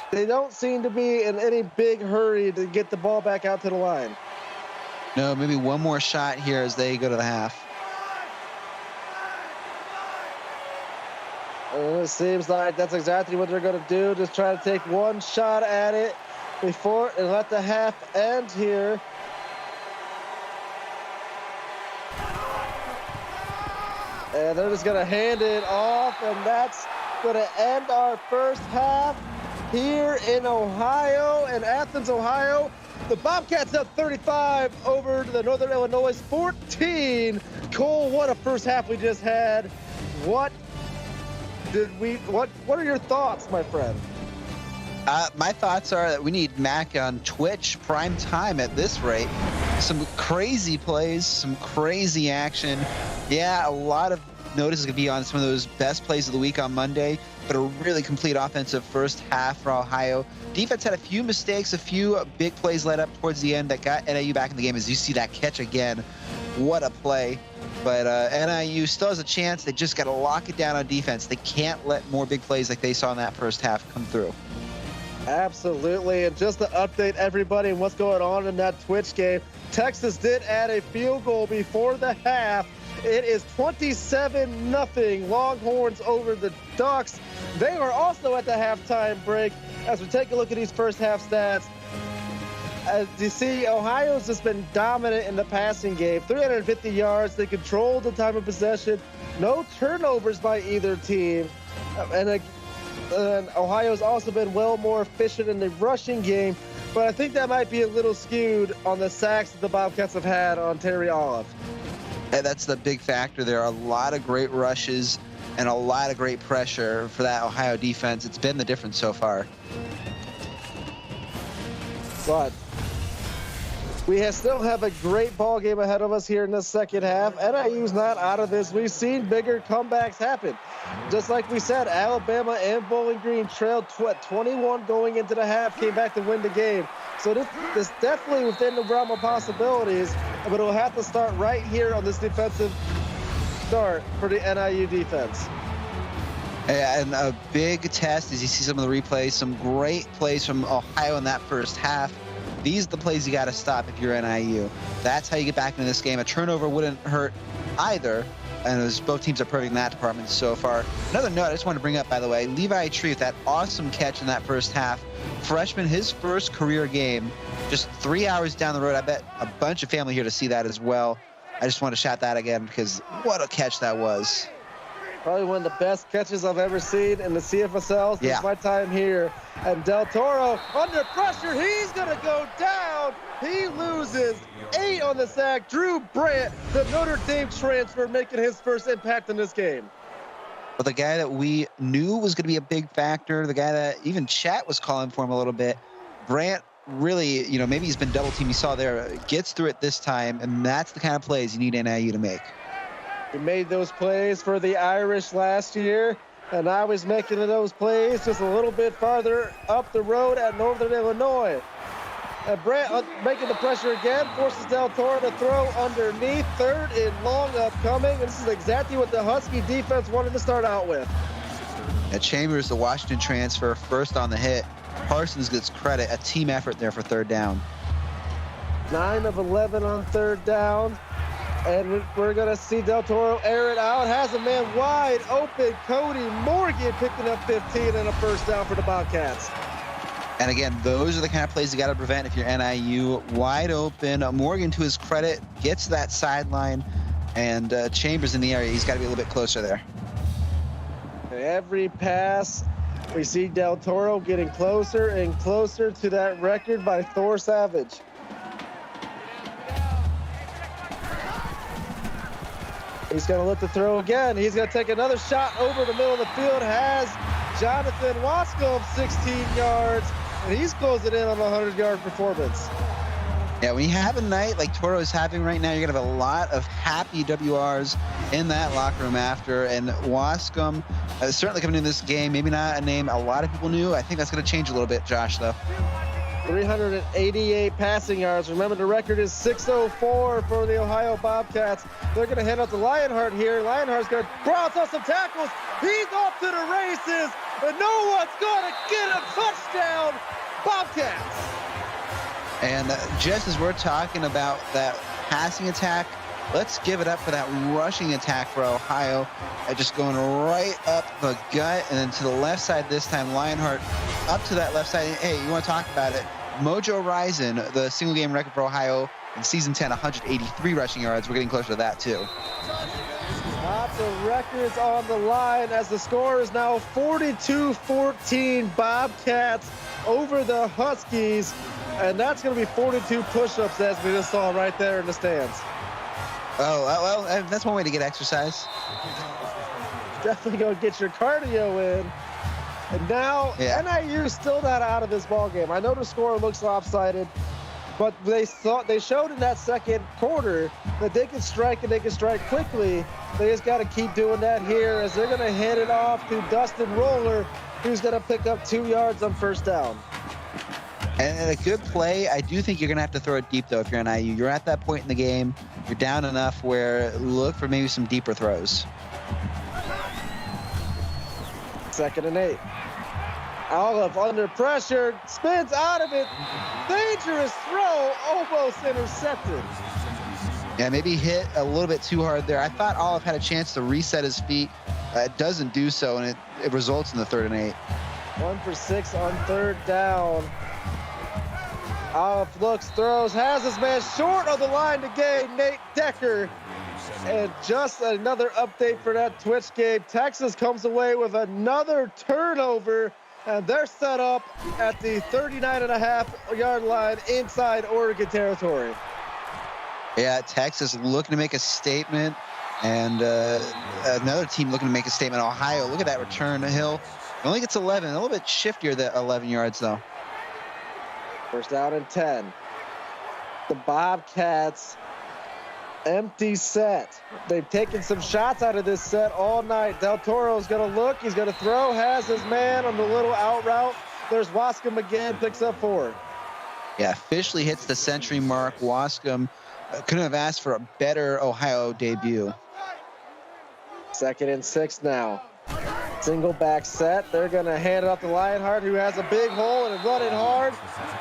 they don't seem to be in any big hurry to get the ball back out to the line. No, maybe one more shot here as they go to the half. And it seems like that's exactly what they're going to do. Just try to take one shot at it before and let the half end here. And they're just going to hand it off, and that's going to end our first half here in Ohio, in Athens, Ohio. The Bobcats up 35 over to the Northern Illinois 14. Cole, what a first half we just had. What are your thoughts, my friend? My thoughts are that we need Mac on Twitch prime time at this rate. Some crazy plays, some crazy action. Yeah, a lot of notice is going to be on some of those best plays of the week on Monday, but a really complete offensive first half for Ohio. Defense had a few mistakes, a few big plays led up towards the end that got NIU back in the game. As you see that catch again, what a play. But NIU still has a chance. They just got to lock it down on defense. They can't let more big plays like they saw in that first half come through. Absolutely. And just to update everybody on what's going on in that Twitch game, Texas did add a field goal before the half. It is 27-0 Longhorns over the Ducks. They are also at the halftime break. As we take a look at these first half stats, as you see, Ohio's just been dominant in the passing game. 350 yards. They controlled the time of possession. No turnovers by either team. And Ohio's also been well more efficient in the rushing game. But I think that might be a little skewed on the sacks that the Bobcats have had on Terry Olive. And that's the big factor. There are a lot of great rushes and a lot of great pressure for that Ohio defense. It's been the difference so far. But Still have a great ball game ahead of us here in the second half. NIU's not out of this. We've seen bigger comebacks happen. Just like we said, Alabama and Bowling Green trailed 21 going into the half, came back to win the game. So this definitely within the realm of possibilities, but it'll have to start right here on this defensive start for the NIU defense. And a big test as you see some of the replays, some great plays from Ohio in that first half. These are the plays you got to stop if you're NIU. That's how you get back into this game. A turnover wouldn't hurt either, and both teams are perfect in that department so far. Another note I just wanted to bring up, by the way, Levi Tree, that awesome catch in that first half. Freshman, his first career game, just 3 hours down the road. I bet a bunch of family here to see that as well. I just want to shout that again because what a catch that was. Probably one of the best catches I've ever seen in the CFSL since my time here. And Del Toro under pressure. He's going to go down. He loses 8 on the sack. Drew Brandt, the Notre Dame transfer, making his first impact in this game. But the guy that we knew was going to be a big factor, the guy that even chat was calling for him a little bit, Brandt really, maybe he's been double teamed. You saw there, gets through it this time, and that's the kind of plays you need NIU to make. He made those plays for the Irish last year, and now he's making those plays just a little bit farther up the road at Northern Illinois. And Brandt making the pressure again, forces Del Toro to throw underneath, 3rd and long upcoming. And this is exactly what the Husky defense wanted to start out with. Chambers, the Washington transfer, first on the hit. Parsons gets credit, a team effort there for 3rd down. 9 of 11 on 3rd down. And we're going to see Del Toro air it out. Has a man wide open. Cody Morgan picking up 15 and a first down for the Bobcats. And again, those are the kind of plays you got to prevent if you're NIU. Wide open. Morgan, to his credit, gets that sideline. And Chambers in the area. He's got to be a little bit closer there. Every pass, we see Del Toro getting closer and closer to that record by Thor Savage. He's going to look to throw again. He's going to take another shot over the middle of the field. Has Jonathan Wascombe 16 yards, and he's closing in on a 100-yard performance. Yeah, when you have a night like Toro is having right now, you're going to have a lot of happy WRs in that locker room after. And Wascombe certainly coming into this game, maybe not a name a lot of people knew. I think that's going to change a little bit, Josh, though. 388 passing yards. Remember, the record is 604 for the Ohio Bobcats. They're going to hand out to Lionheart here. Lionheart's going to bounce off some tackles. He's off to the races, and no one's going to get a touchdown. Bobcats. And just as we're talking about that passing attack, let's give it up for that rushing attack for Ohio. Just going right up the gut and then to the left side this time. Lionheart up to that left side. Hey, you want to talk about it? Mojo Rison, the single game record for Ohio in season 10, 183 rushing yards. We're getting closer to that too. Lots of records on the line as the score is now 42-14 Bobcats over the Huskies. And that's going to be 42 push-ups as we just saw right there in the stands. Oh, well, that's one way to get exercise. Definitely going to get your cardio in. And now NIU still not out of this ball game. I know the score looks lopsided, but they showed in that second quarter that they can strike and they can strike quickly. They just got to keep doing that here as they're going to hand it off to Dustin Roller, who's going to pick up 2 yards on first down. And a good play. I do think you're going to have to throw it deep, though, if you're NIU. You're at that point in the game. You're down enough where look for maybe some deeper throws. 2nd and 8. Olive under pressure, spins out of it. Dangerous throw, almost intercepted. Yeah, maybe hit a little bit too hard there. I thought Olive had a chance to reset his feet. It doesn't do so, and it results in the 3rd and 8. 1 for 6 on 3rd down. Olive looks, throws, has his man short of the line to gain, Nate Decker. And just another update for that Twitch game. Texas comes away with another turnover, and they're set up at the 39.5-yard line inside Oregon territory. Yeah, Texas looking to make a statement, and another team looking to make a statement. Ohio, look at that return. Hill only gets 11, a little bit shiftier than 11 yards, though. First down and 10. The Bobcats, empty set. They've taken some shots out of this set all night. Del Toro's going to look. He's going to throw. Has his man on the little out route. There's Wascom again. Picks up 4. Yeah, officially hits the century mark. Wascom couldn't have asked for a better Ohio debut. 2nd and 6 now. Single back set. They're going to hand it off to Lionheart, who has a big hole and run it hard.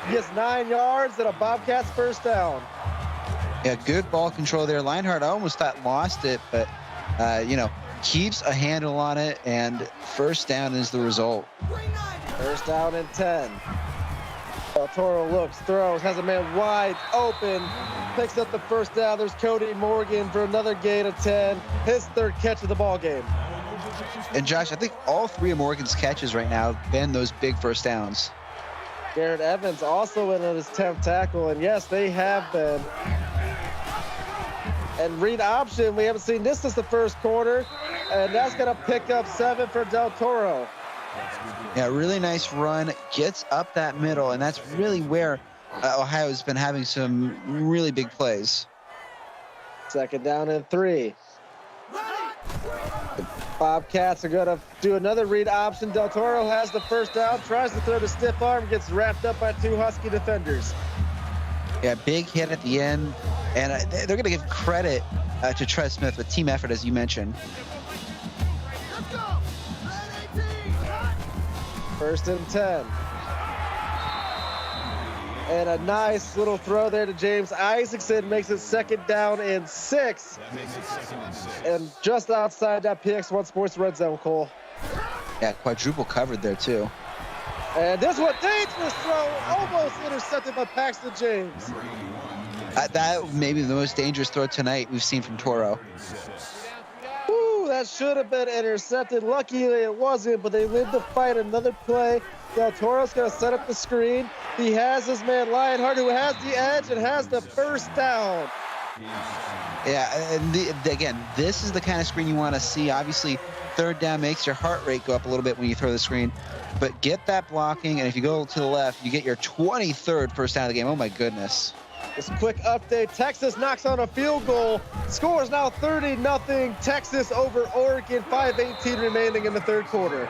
He gets 9 yards and a Bobcats first down. Yeah, good ball control there. Lionheart, I almost thought lost it, but, keeps a handle on it, and first down is the result. First down and 10. Del Toro looks, throws, has a man wide open, picks up the first down. There's Cody Morgan for another gain of 10. His 3rd catch of the ball game. And Josh, I think all 3 of Morgan's catches right now have been those big first downs. Garrett Evans also in on his 10th tackle, and yes, they have been. And read option, we haven't seen this since the first quarter, and that's going to pick up 7 for Del Toro. Yeah, really nice run, gets up that middle, and that's really where Ohio's been having some really big plays. 2nd down and 3. The Bobcats are going to do another read option. Del Toro has the first down, tries to throw the stiff arm, gets wrapped up by 2 Husky defenders. Yeah, big hit at the end, and they're going to give credit to Trez Smith with team effort, as you mentioned. 1st and 10. And a nice little throw there to James Isaacson makes it 2nd down and 6. And just outside that PX1 Sports red zone, Cole. Yeah, quadruple covered there, too. And this one, dangerous throw, almost intercepted by Paxton James. That may be the most dangerous throw tonight we've seen from Toro. Woo, that should have been intercepted. Luckily it wasn't, but they lived to fight another play. Del Toro's going to set up the screen. He has his man Lionheart, who has the edge and has the first down. Yeah, and again, this is the kind of screen you want to see. Obviously, 3rd down makes your heart rate go up a little bit when you throw the screen. But get that blocking, and if you go to the left, you get your 23rd first down of the game. Oh, my goodness. This quick update, Texas knocks on a field goal. Score is now 30-0. Texas over Oregon, 5:18 remaining in the 3rd quarter.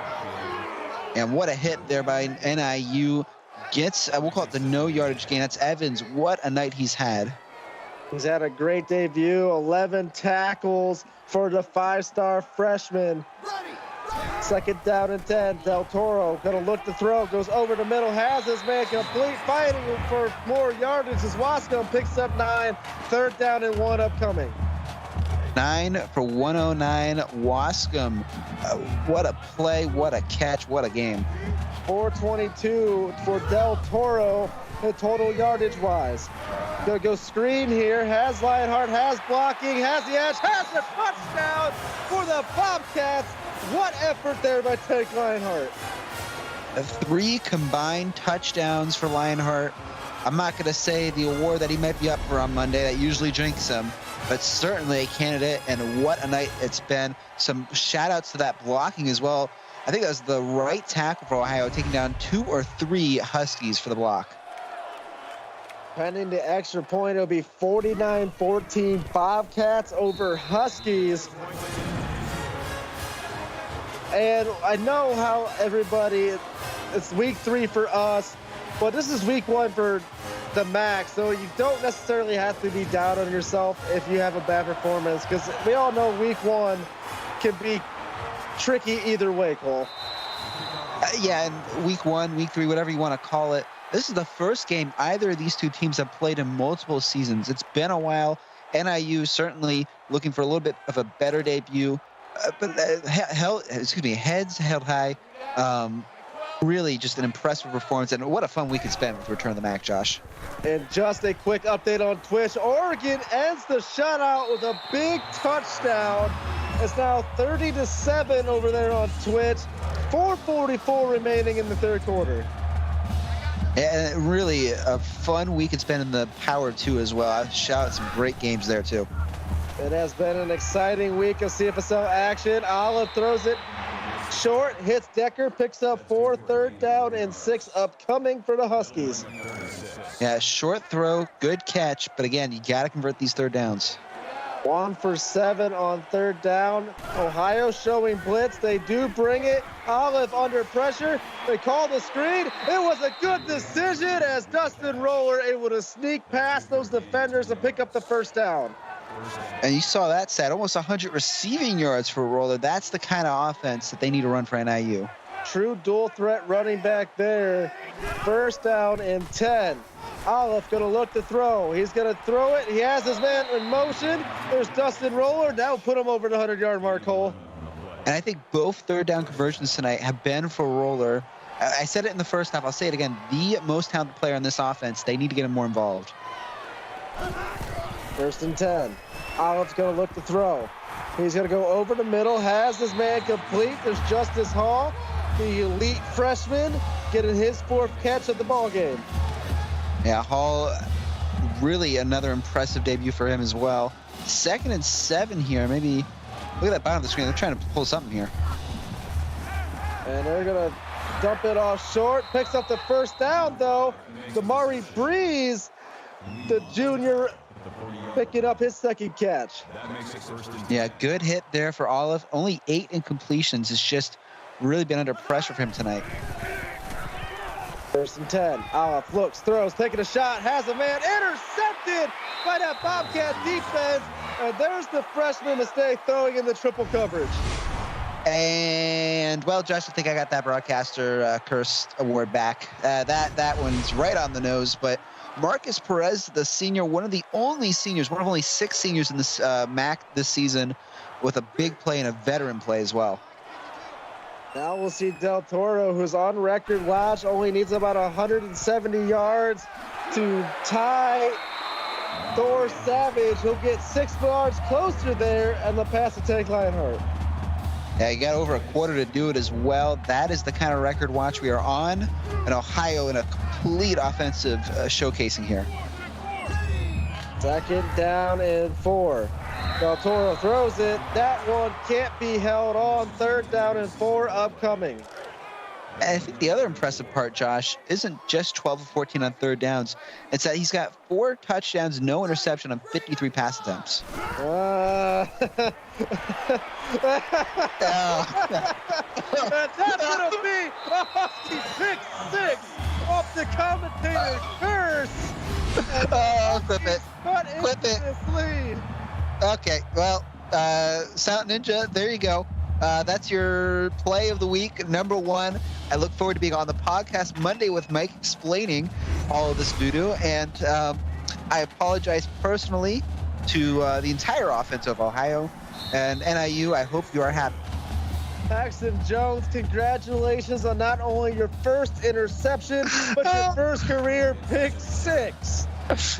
And what a hit there by NIU. Gets, we'll call it the no yardage gain. That's Evans. What a night he's had. He's had a great debut, 11 tackles for the 5-star freshman. 2nd down and 10. Del Toro going to look to throw, goes over the middle, has his man complete, fighting for more yardage as Wascom picks up 9. 3rd down and 1 upcoming. 9 for 109. Wascom. What a play, what a catch, what a game. 422 for Del Toro, the total yardage-wise. Gonna go screen here, has Lionheart, has blocking, has the edge, has the touchdown for the Bobcats. What effort there by Tank Lionheart. 3 combined touchdowns for Lionheart. I'm not going to say the award that he might be up for on Monday. That usually jinxes him, but certainly a candidate, and what a night it's been. Some shout-outs to that blocking as well. I think that was the right tackle for Ohio, taking down 2 or 3 Huskies for the block. Pending the extra point, it'll be 49-14 Bobcats over Huskies. And I know how everybody, it's week 3 for us, but this is week 1 for the MAC, so you don't necessarily have to be down on yourself if you have a bad performance, because we all know week 1 can be tricky either way, Cole. Yeah, and week 1, week 3, whatever you want to call it, this is the first game either of these two teams have played in multiple seasons. It's been a while. NIU certainly looking for a little bit of a better debut, but heads held high. Really just an impressive performance, and what a fun week it's been with Return of the MAC, Josh. And just a quick update on Twitch. Oregon ends the shutout with a big touchdown. It's now 30-7 over there on Twitch. 4:44 remaining in the 3rd quarter. And really a fun week it's been in the Power 2 as well. I shout out some great games there too. It has been an exciting week of CFSL action. Olive throws it Short, hits Decker, picks up 4, 3rd down and 6 upcoming for the Huskies. Yeah, short throw, good catch, but again, you got to convert these 3rd downs. 1 for 7 on 3rd down. Ohio showing blitz. They do bring it. Olive under pressure. They call the screen. It was a good decision as Dustin Roller able to sneak past those defenders and pick up the 1st down. And you saw that set, almost 100 receiving yards for Roller. That's the kind of offense that they need to run for NIU. True dual threat running back there. 1st down and 10. Olive going to look to throw. He's going to throw it. He has his man in motion. There's Dustin Roller. That will put him over the 100-yard mark, Cole. And I think both 3rd down conversions tonight have been for Roller. I said it in the first half. I'll say it again. The most talented player in this offense. They need to get him more involved. 1st and 10. Olive's going to look to throw. He's going to go over the middle. Has his man complete. There's Justice Hall, the elite freshman, getting his 4th catch of the ball game. Yeah, Hall, really another impressive debut for him as well. 2nd and 7 here. Maybe look at that bottom of the screen. They're trying to pull something here. And they're going to dump it off short. Picks up the 1st down, though. Damari Breeze, the junior, picking up his 2nd catch. Yeah, good hit there for Olive. Only 8 incompletions. It's just really been under pressure for him tonight. 1st and 10. Olive looks, throws, taking a shot, has a man, intercepted by that Bobcat defense. And there's the freshman mistake, throwing in the triple coverage. And, well, Josh, I think I got that broadcaster curse award back. That one's right on the nose, but Marcus Perez, the senior, one of only 6 seniors in this MAC this season with a big play and a veteran play as well. Now we'll see Del Toro, who's on record last, only needs about 170 yards to tie Thor Savage. He'll get 6 yards closer there, and the pass to take Lionheart. Yeah, you got over a quarter to do it as well. That is the kind of record watch we are on in Ohio in a complete offensive showcasing here. 2nd down and 4. Del Toro throws it. That one can't be held on. 3rd down and 4 upcoming. And I think the other impressive part, Josh, isn't just 12 of 14 on 3rd downs. It's that he's got 4 touchdowns, no interception on 53 pass attempts. That's going to be a Husky pick 6 off the commentator's curse. Clip it. Clip it. This lead. Okay, well, Silent Ninja, there you go. That's your play of the week, number 1. I look forward to being on the podcast Monday with Mike explaining all of this voodoo. And I apologize personally to the entire offense of Ohio and NIU. I hope you are happy. Paxton Jones, congratulations on not only your first interception, but your first career pick 6.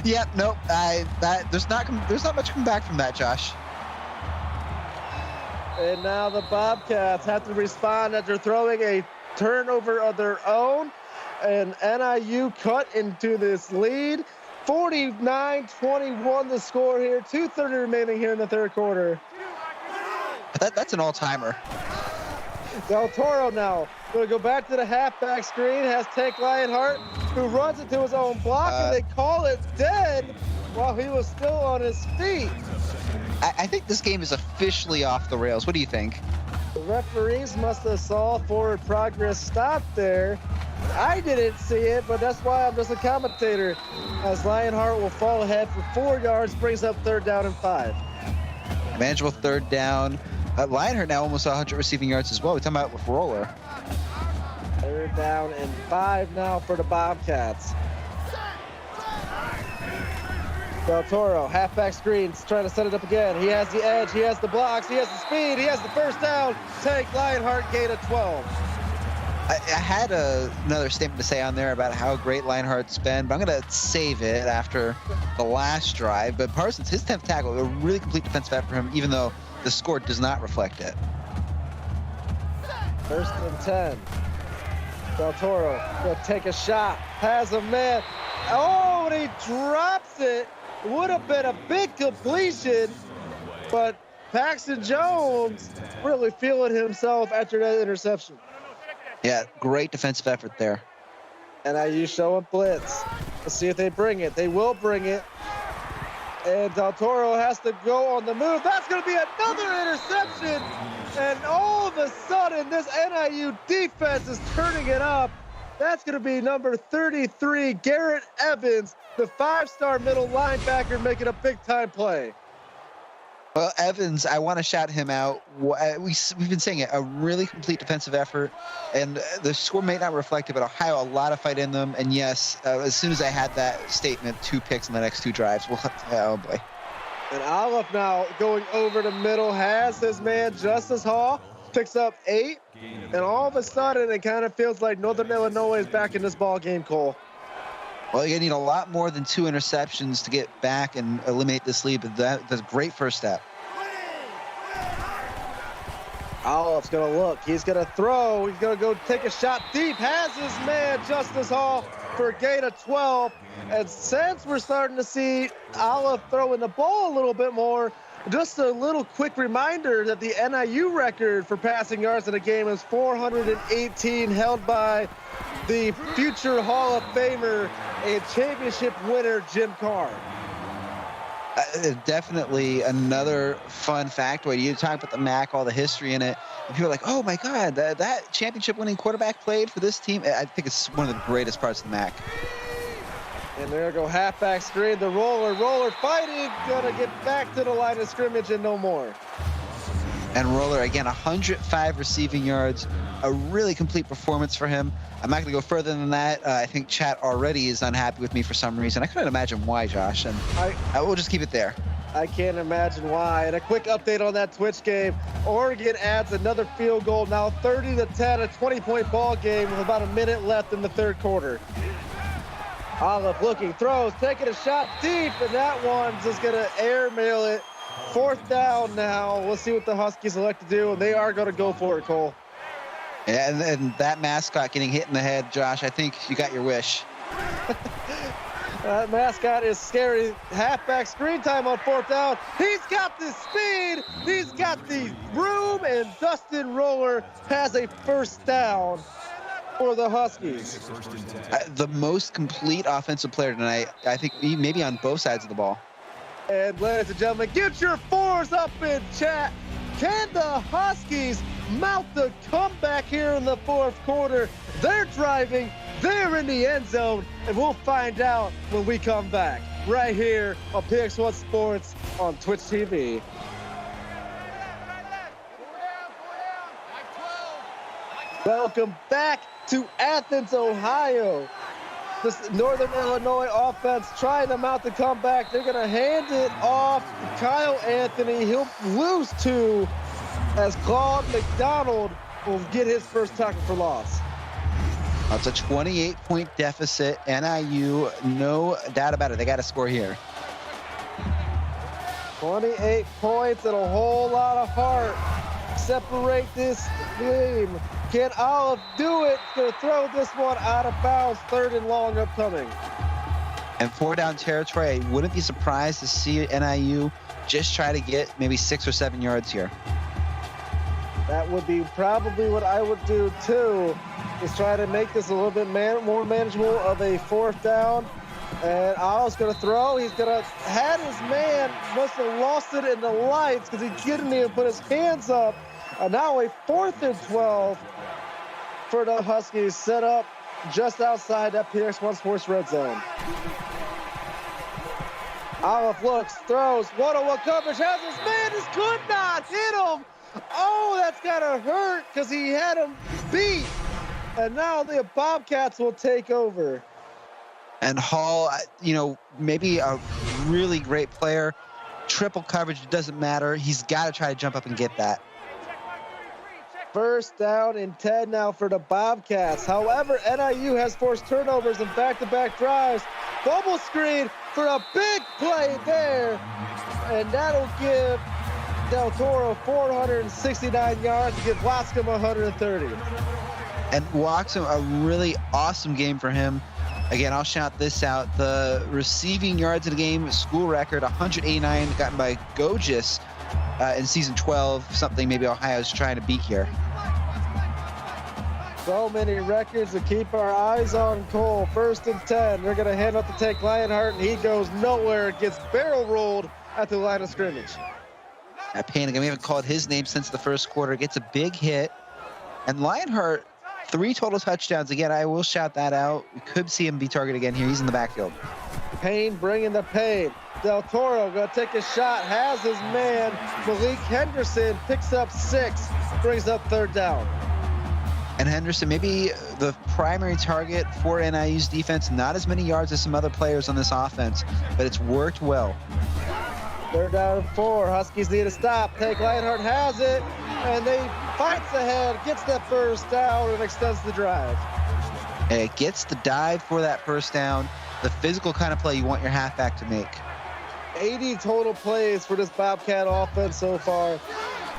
Yep, nope. There's not much coming back from that, Josh. And now the Bobcats have to respond after throwing a turnover of their own. And NIU cut into this lead. 49-21 the score here. 2:30 remaining here in the 3rd quarter. That's an all-timer. Del Toro now going to go back to the halfback screen. Has Tank Lionheart, who runs into his own block, and they call it dead while he was still on his feet. I think this game is officially off the rails. What do you think? The referees must have saw forward progress stop there. I didn't see it, but that's why I'm just a commentator. As Lionheart will fall ahead for 4 yards, brings up 3rd down and 5. Manageable 3rd down. Lionheart now almost 100 receiving yards as well. We're talking about with Roller. 3rd down and 5 now for the Bobcats. Del Toro, halfback screens, trying to set it up again. He has the edge, he has the blocks, he has the speed, he has the 1st down. Tank Lionheart, gain of 12. I had another statement to say on there about how great Lionheart's been, but I'm going to save it after the last drive. But Parsons, his 10th tackle, a really complete defensive effort for him, even though the score does not reflect it. 1st and 10. Del Toro going to take a shot, has a man. Oh, and he drops it. Would have been a big completion, but Paxton Jones really feeling himself after that interception. Yeah, great defensive effort there. NIU showing blitz. Let's see if they bring it. They will bring it. And Del Toro has to go on the move. That's going to be another interception. And all of a sudden, this NIU defense is turning it up. That's going to be number 33, Garrett Evans, the 5-star middle linebacker, making a big-time play. Well, Evans, I want to shout him out. We've been saying it, a really complete defensive effort, and the score may not reflect it, but Ohio, a lot of fight in them. And yes, as soon as I had that statement, 2 picks in the next 2 drives. Oh boy. And Olive now going over the middle, has his man Justice Hall, picks up 8, and all of a sudden it kind of feels like Northern Illinois is back in this ball game, Cole. Well, you need a lot more than 2 interceptions to get back and eliminate this lead, but that's a great first step. Olive's going to look. He's going to throw. He's going to go take a shot deep. Has his man Justice Hall for a gain of 12. And since we're starting to see Olive throwing the ball a little bit more, just a little quick reminder that the NIU record for passing yards in a game is 418, held by the future Hall of Famer and championship winner, Jim Carr. Definitely another fun factoid. You talk about the MAC, all the history in it, and people are like, oh my God, that championship winning quarterback played for this team. I think it's one of the greatest parts of the MAC. And there go halfback screen, the roller fighting, gonna get back to the line of scrimmage and no more. And Roller, again, 105 receiving yards, a really complete performance for him. I'm not going to go further than that. I think chat already is unhappy with me for some reason. I couldn't imagine why, Josh, and I will just keep it there. I can't imagine why. And a quick update on that Twitch game. Oregon adds another field goal, now 30-10, a 20-point ball game with about a minute left in the third quarter. Olive looking, throws, taking a shot deep, and that one's just going to airmail it. 4th down now. We'll see what the Huskies elect to do, and they are going to go for it, Cole. Yeah, and that mascot getting hit in the head, Josh, I think you got your wish. That mascot is scary. Halfback screen time on 4th down. He's got the speed. He's got the room, and Dustin Roller has a 1st down for the Huskies. The most complete offensive player tonight, I think, maybe on both sides of the ball. And ladies and gentlemen, get your 4s up in chat. Can the Huskies mount the comeback here in the 4th quarter? They're driving, they're in the end zone, and we'll find out when we come back. Right here on PX1 Sports on Twitch TV. Welcome back to Athens, Ohio. This Northern Illinois offense trying to mount the comeback. They're going to hand it off to Kyle Anthony. He'll lose 2 as Claude McDonald will get his first tackle for loss. It's a 28-point deficit. NIU, no doubt about it. They got to score here. 28 points and a whole lot of heart separate this game. Can Olive do it? Going to throw this one out of bounds. 3rd and long upcoming. And 4-down territory, I wouldn't be surprised to see NIU just try to get maybe 6 or 7 yards here. That would be probably what I would do too, is try to make this a little bit more manageable of a 4th down. And Olive's going to throw. He's going to had his man, must have lost it in the lights because he didn't even put his hands up. And now a 4th and 12 for the Huskies, set up just outside that PX1 Sports red zone. Olive looks, throws, one-on-one coverage, has his man, just could not hit him. Oh, that's gotta hurt because he had him beat. And now the Bobcats will take over. And Hall, maybe a really great player. Triple coverage, it doesn't matter. He's got to try to jump up and get that. 1st down and 10 now for the Bobcats. However, NIU has forced turnovers in back-to-back drives. Bubble screen for a big play there. And that'll give Del Toro 469 yards to give Watson 130. And Watson, a really awesome game for him. Again, I'll shout this out. The receiving yards in the game, school record, 189 gotten by Gogis. in season 12, something maybe Ohio's trying to beat here. So many records to keep our eyes on Cole. 1st and 10. They're going to hand up the take Lionheart, and he goes nowhere. Gets barrel rolled at the line of scrimmage. Panic. We haven't called his name since the first quarter. Gets a big hit. And Lionheart, 3 total touchdowns. Again, I will shout that out. We could see him be targeted again here. He's in the backfield. Payne bringing the pain. Del Toro going to take a shot. Has his man. Malik Henderson picks up 6. Brings up 3rd down. And Henderson, maybe the primary target for NIU's defense. Not as many yards as some other players on this offense, but it's worked well. 3rd down and 4. Huskies need a stop. Take Lionheart has it, and they fights ahead, gets that 1st down, and extends the drive. And it gets the dive for that 1st down. The physical kind of play you want your halfback to make. 80 total plays for this Bobcat offense so far.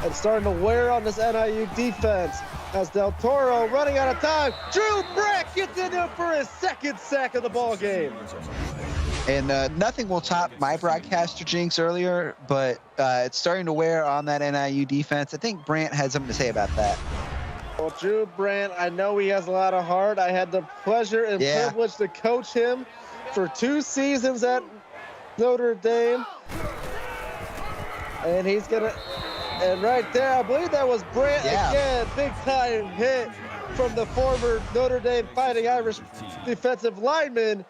And starting to wear on this NIU defense. As Del Toro running out of time. Drew Breck gets in there for his 2nd sack of the ball game. And nothing will top my broadcaster jinx earlier, but it's starting to wear on that NIU defense. I think Brandt had something to say about that. Well, Drew Brandt, I know he has a lot of heart. I had the pleasure and privilege to coach him for 2 seasons at Notre Dame. And he's going to... And right there, I believe that was Brandt again. Big time hit from the former Notre Dame Fighting Irish defensive lineman.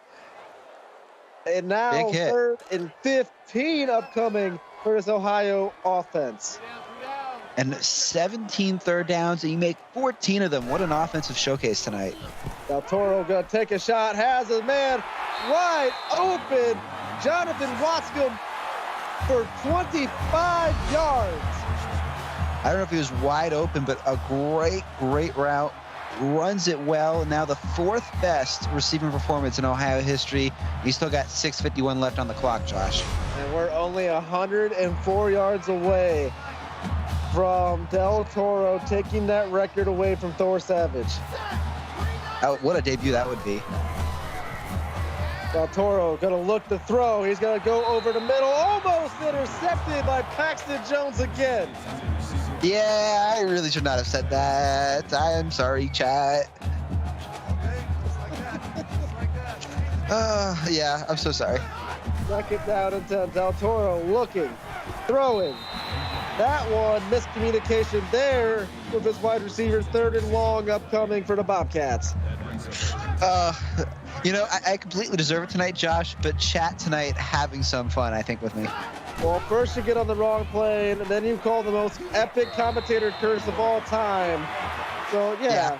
And now 3rd and 15 upcoming for this Ohio offense. And 17 third downs, and you make 14 of them. What an offensive showcase tonight. Del Toro going to take a shot. Has a man wide open. Jonathan Watscombe for 25 yards. I don't know if he was wide open, but a great route. Runs it well. Now the 4th best receiving performance in Ohio history. He's still got 6:51 left on the clock, Josh. And we're only 104 yards away from Del Toro taking that record away from Thor Savage. Oh, what a debut that would be. Del Toro going to look to throw. He's going to go over the middle. Almost intercepted by Paxton Jones again. Yeah, I really should not have said that. I am sorry, chat. Yeah, I'm so sorry. 2nd down and 10. Del Toro looking, throwing. That one, miscommunication there with his wide receiver. 3rd and long upcoming for the Bobcats. You know, I completely deserve it tonight, Josh, but chat tonight having some fun, I think, with me. Well, first you get on the wrong plane, and then you call the most epic commentator curse of all time. So, yeah.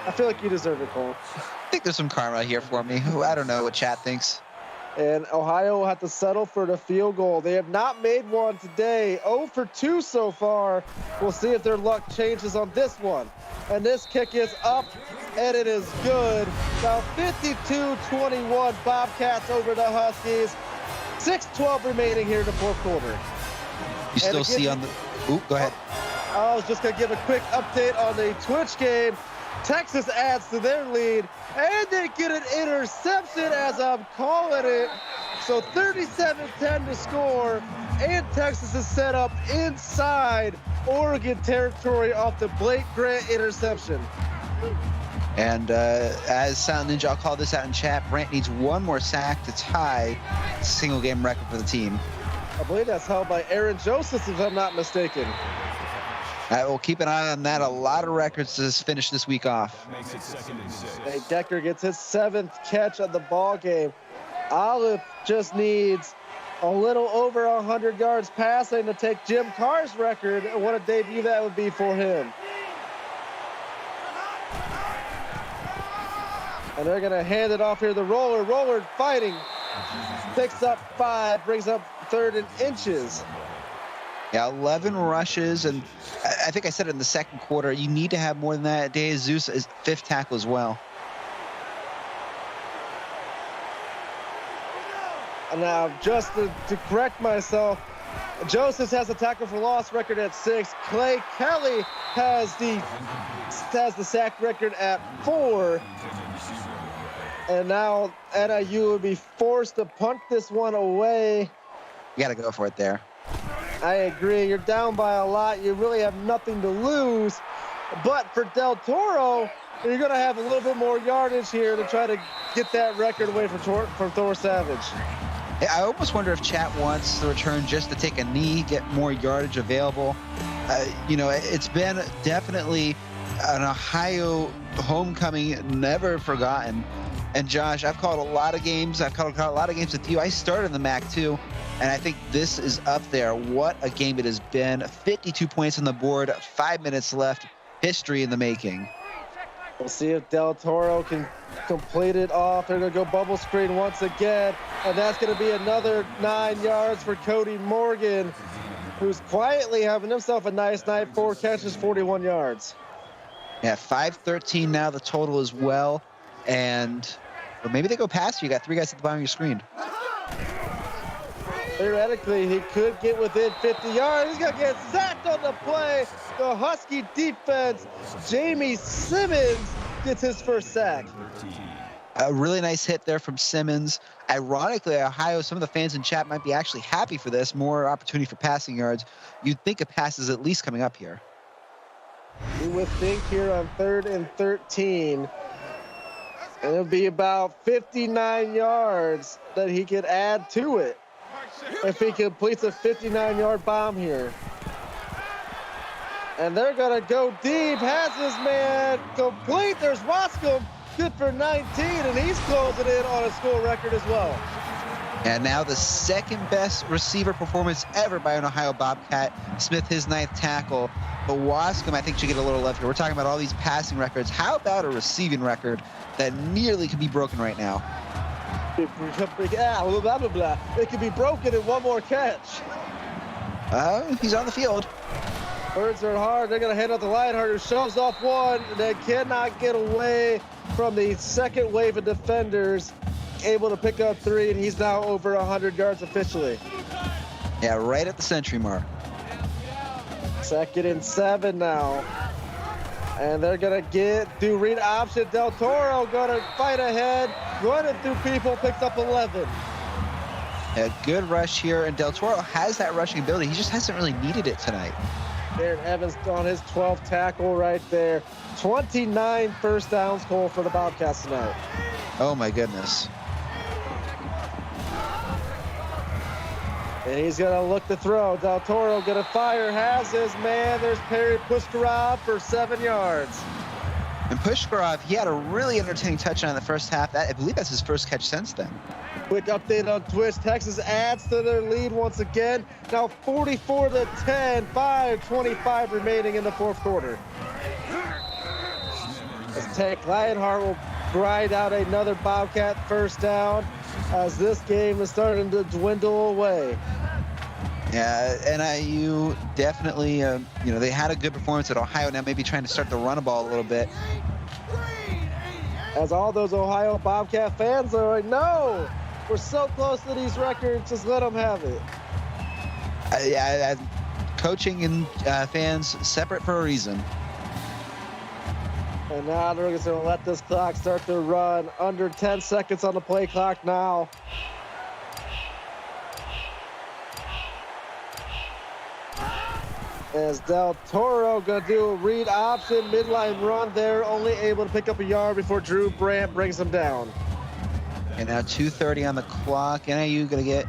I feel like you deserve it, Cole. I think there's some karma here for me. I don't know what chat thinks. And Ohio will have to settle for the field goal. They have not made one today. 0 for 2 so far. We'll see if their luck changes on this one. And this kick is up, and it is good. Now 52-21 Bobcats over the Huskies. 6:12 remaining here in the 4th quarter. You still see on the... Ooh, go ahead. I was just going to give a quick update on the Twitch game. Texas adds to their lead, and they get an interception as I'm calling it. So 37-10 to score, and Texas is set up inside Oregon territory off the Blake Grant interception. And as Sound Ninja, I'll call this out in chat, Brandt needs 1 more sack to tie single game record for the team. I believe that's held by Aaron Joseph, if I'm not mistaken. We'll keep an eye on that. A lot of records to finish this week off. Hey, Decker gets his 7th catch of the ball game. Olive just needs a little over 100 yards passing to take Jim Carr's record. And what a debut that would be for him. And they're going to hand it off here to the Roller. Roller fighting. Picks up 5, brings up 3rd and inches. Yeah, 11 rushes, and I think I said it in the 2nd quarter, you need to have more than that. DeJesus is 5th tackle as well. And now, just to correct myself, Joseph has a tackle for loss record at 6. Clay Kelly has the sack record at 4. And now NIU will be forced to punt this one away. You got to go for it there. I agree. You're down by a lot. You really have nothing to lose. But for Del Toro, you're going to have a little bit more yardage here to try to get that record away from Thor Savage. I almost wonder if Chat wants the return just to take a knee, get more yardage available. It's been definitely an Ohio homecoming, never forgotten. And Josh, I've called a lot of games. I've called a lot of games with you. I started in the MAC too, and I think this is up there. What a game it has been. 52 points on the board, 5 minutes left. History in the making. We'll see if Del Toro can complete it off. They're going to go bubble screen once again, and that's going to be another 9 yards for Cody Morgan, who's quietly having himself a nice night. 4 catches, 41 yards. Yeah, 5-13 now the total as well. And or maybe they go past you. You got 3 guys at the bottom of your screen. Theoretically, he could get within 50 yards. He's going to get sacked on the play. The Husky defense, Jamie Simmons, gets his first sack. A really nice hit there from Simmons. Ironically, Ohio, some of the fans in chat might be actually happy for this. More opportunity for passing yards. You'd think a pass is at least coming up here. You would think here on 3rd and 13. And it'll be about 59 yards that he could add to it if he completes a 59-yard bomb here. And they're going to go deep. Has his man complete. There's Roscoe, good for 19, and he's closing in on a school record as well. And now the second best receiver performance ever by an Ohio Bobcat. Smith, his 9th tackle. But Wascom, I think, should get a little love here. We're talking about all these passing records. How about a receiving record that nearly could be broken right now? It could be broken in one more catch. He's on the field. Birds are hard. They're going to head up the Lionheart, who shoves off one. They cannot get away from the second wave of defenders. Able to pick up 3, and he's now over 100 yards officially. Yeah, right at the century mark. 2nd and 7 now. And they're going to do read option. Del Toro going to fight ahead. Running through people, picks up 11. A good rush here, and Del Toro has that rushing ability. He just hasn't really needed it tonight. Aaron Evans on his 12th tackle right there. 29 first downs goal for the Bobcats tonight. Oh, my goodness. And he's going to look to throw. Del Toro going to fire. Has his man. There's Perry Pushkarov for 7 yards. And Pushkarov, he had a really entertaining touchdown in the first half. I believe that's his first catch since then. Quick update on Twitch. Texas adds to their lead once again. Now 44-10, 5:25 remaining in the 4th quarter. As Tech Lionheart will grind out another Bobcat first down as this game is starting to dwindle away. Yeah, NIU definitely, they had a good performance at Ohio. Now maybe trying to start to run the ball a little bit. As all those Ohio Bobcat fans are like, no, we're so close to these records, just let them have it. Coaching and fans separate for a reason. And now they're just going to let this clock start to run. Under 10 seconds on the play clock now. As Del Toro going to do a read option, midline run there, only able to pick up a yard before Drew Brandt brings him down. And now 2:30 on the clock. NIU going to get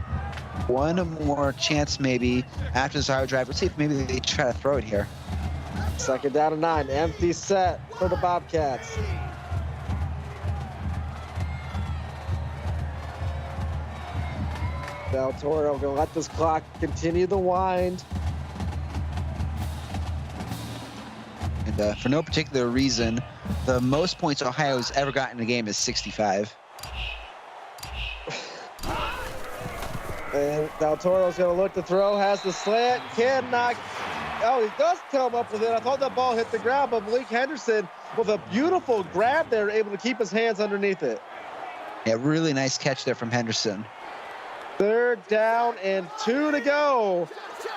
one more chance maybe after this Ohio drive. Let's see if maybe they try to throw it here. 2nd down and 9, empty set for the Bobcats. Del Toro going to let this clock continue the wind. And for no particular reason, the most points Ohio's ever gotten in a game is 65. And Del Toro's going to look to throw, has the slant, cannot. Oh, he does come up with it. I thought that ball hit the ground, but Malik Henderson with a beautiful grab there, able to keep his hands underneath it. Yeah, really nice catch there from Henderson. 3rd down and 2 to go.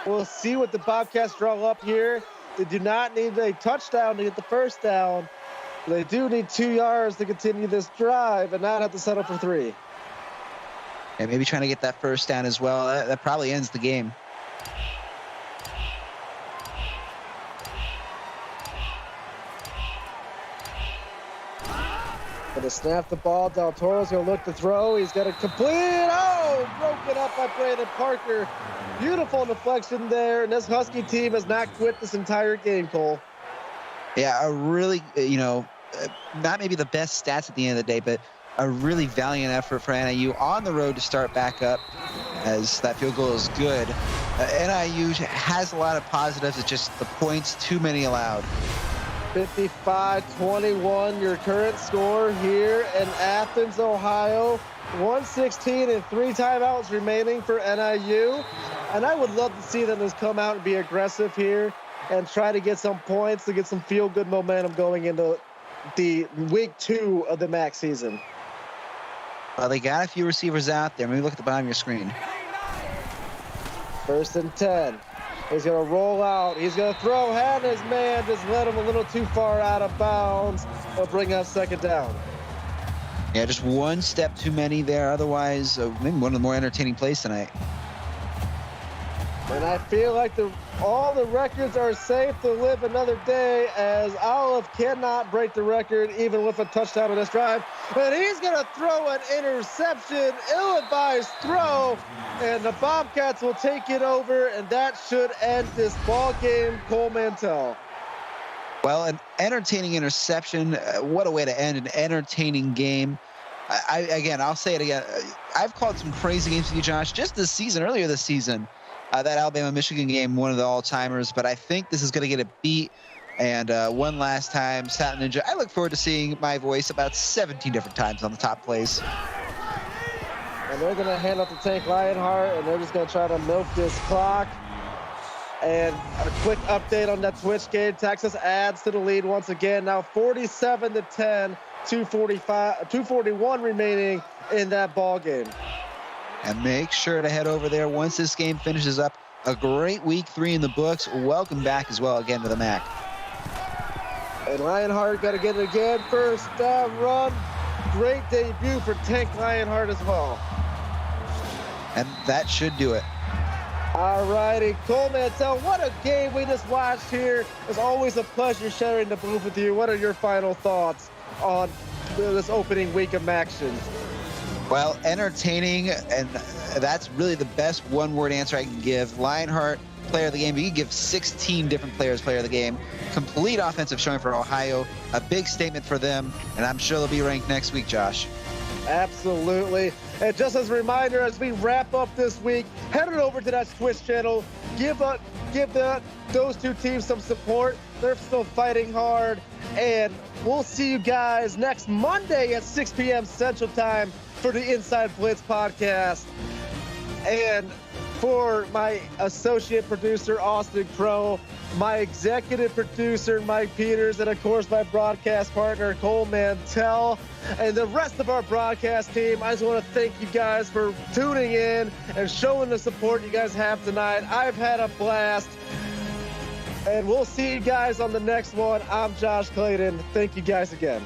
We'll see what the Bobcats draw up here. They do not need a touchdown to get the first down. They do need 2 yards to continue this drive and not have to settle for 3. And maybe trying to get that first down as well. That probably ends the game. Gonna snap the ball. Del Toro's gonna look to throw. He's gonna complete. Oh, broken up by Brandon Parker. Beautiful deflection there. And this Husky team has not quit this entire game, Cole. Yeah, a really, not maybe the best stats at the end of the day, but a really valiant effort for NIU on the road to start back up, as that field goal is good. NIU has a lot of positives. It's just the points, too many allowed. 55-21, your current score here in Athens, Ohio. 1:16 and 3 timeouts remaining for NIU. And I would love to see them just come out and be aggressive here and try to get some points to get some feel-good momentum going into the week 2 of the MAC season. Well, they got a few receivers out there. Maybe look at the bottom of your screen. 1st and 10. He's going to roll out. He's going to throw. Had his man just led him a little too far out of bounds. He'll bring up 2nd down. Yeah, just one step too many there. Otherwise, maybe one of the more entertaining plays tonight. And I feel like all the records are safe to live another day, as Olive cannot break the record even with a touchdown on this drive. And he's going to throw an interception, ill-advised throw, and the Bobcats will take it over, and that should end this ball game. Cole Mantell. Well, an entertaining interception. What a way to end an entertaining game. I'll say it again. I've called some crazy games with you, Josh, just this season, earlier this season. That Alabama-Michigan game, one of the all-timers, but I think this is going to get a beat. And one last time, Sat Ninja, I look forward to seeing my voice about 17 different times on the top plays. And they're going to hand up to Tank Lionheart, and they're just going to try to milk this clock. And a quick update on that Twitch game. Texas adds to the lead once again. Now 47-10, 241 remaining in that ball game. And make sure to head over there once this game finishes up. A great week 3 in the books. Welcome back as well again to the MAC. And Lionheart got to get it again. 1st down run. Great debut for Tank Lionheart as well. And that should do it. All righty, Cole Mantell, what a game we just watched here. It's always a pleasure sharing the booth with you. What are your final thoughts on this opening week of action? Well, entertaining, and that's really the best one-word answer I can give. Lionheart, player of the game. You can give 16 different players player of the game. Complete offensive showing for Ohio. A big statement for them, and I'm sure they'll be ranked next week, Josh. Absolutely. And just as a reminder, as we wrap up this week, head on over to that Twitch channel. Give those two teams some support. They're still fighting hard. And we'll see you guys next Monday at 6 p.m. Central Time for the Inside Blitz podcast. And for my associate producer, Austin Crow, my executive producer, Mike Peters, and of course my broadcast partner, Cole Mantell, and the rest of our broadcast team, I just want to thank you guys for tuning in and showing the support you guys have tonight. I've had a blast, and we'll see you guys on the next one. I'm Josh Clayton. Thank you guys again.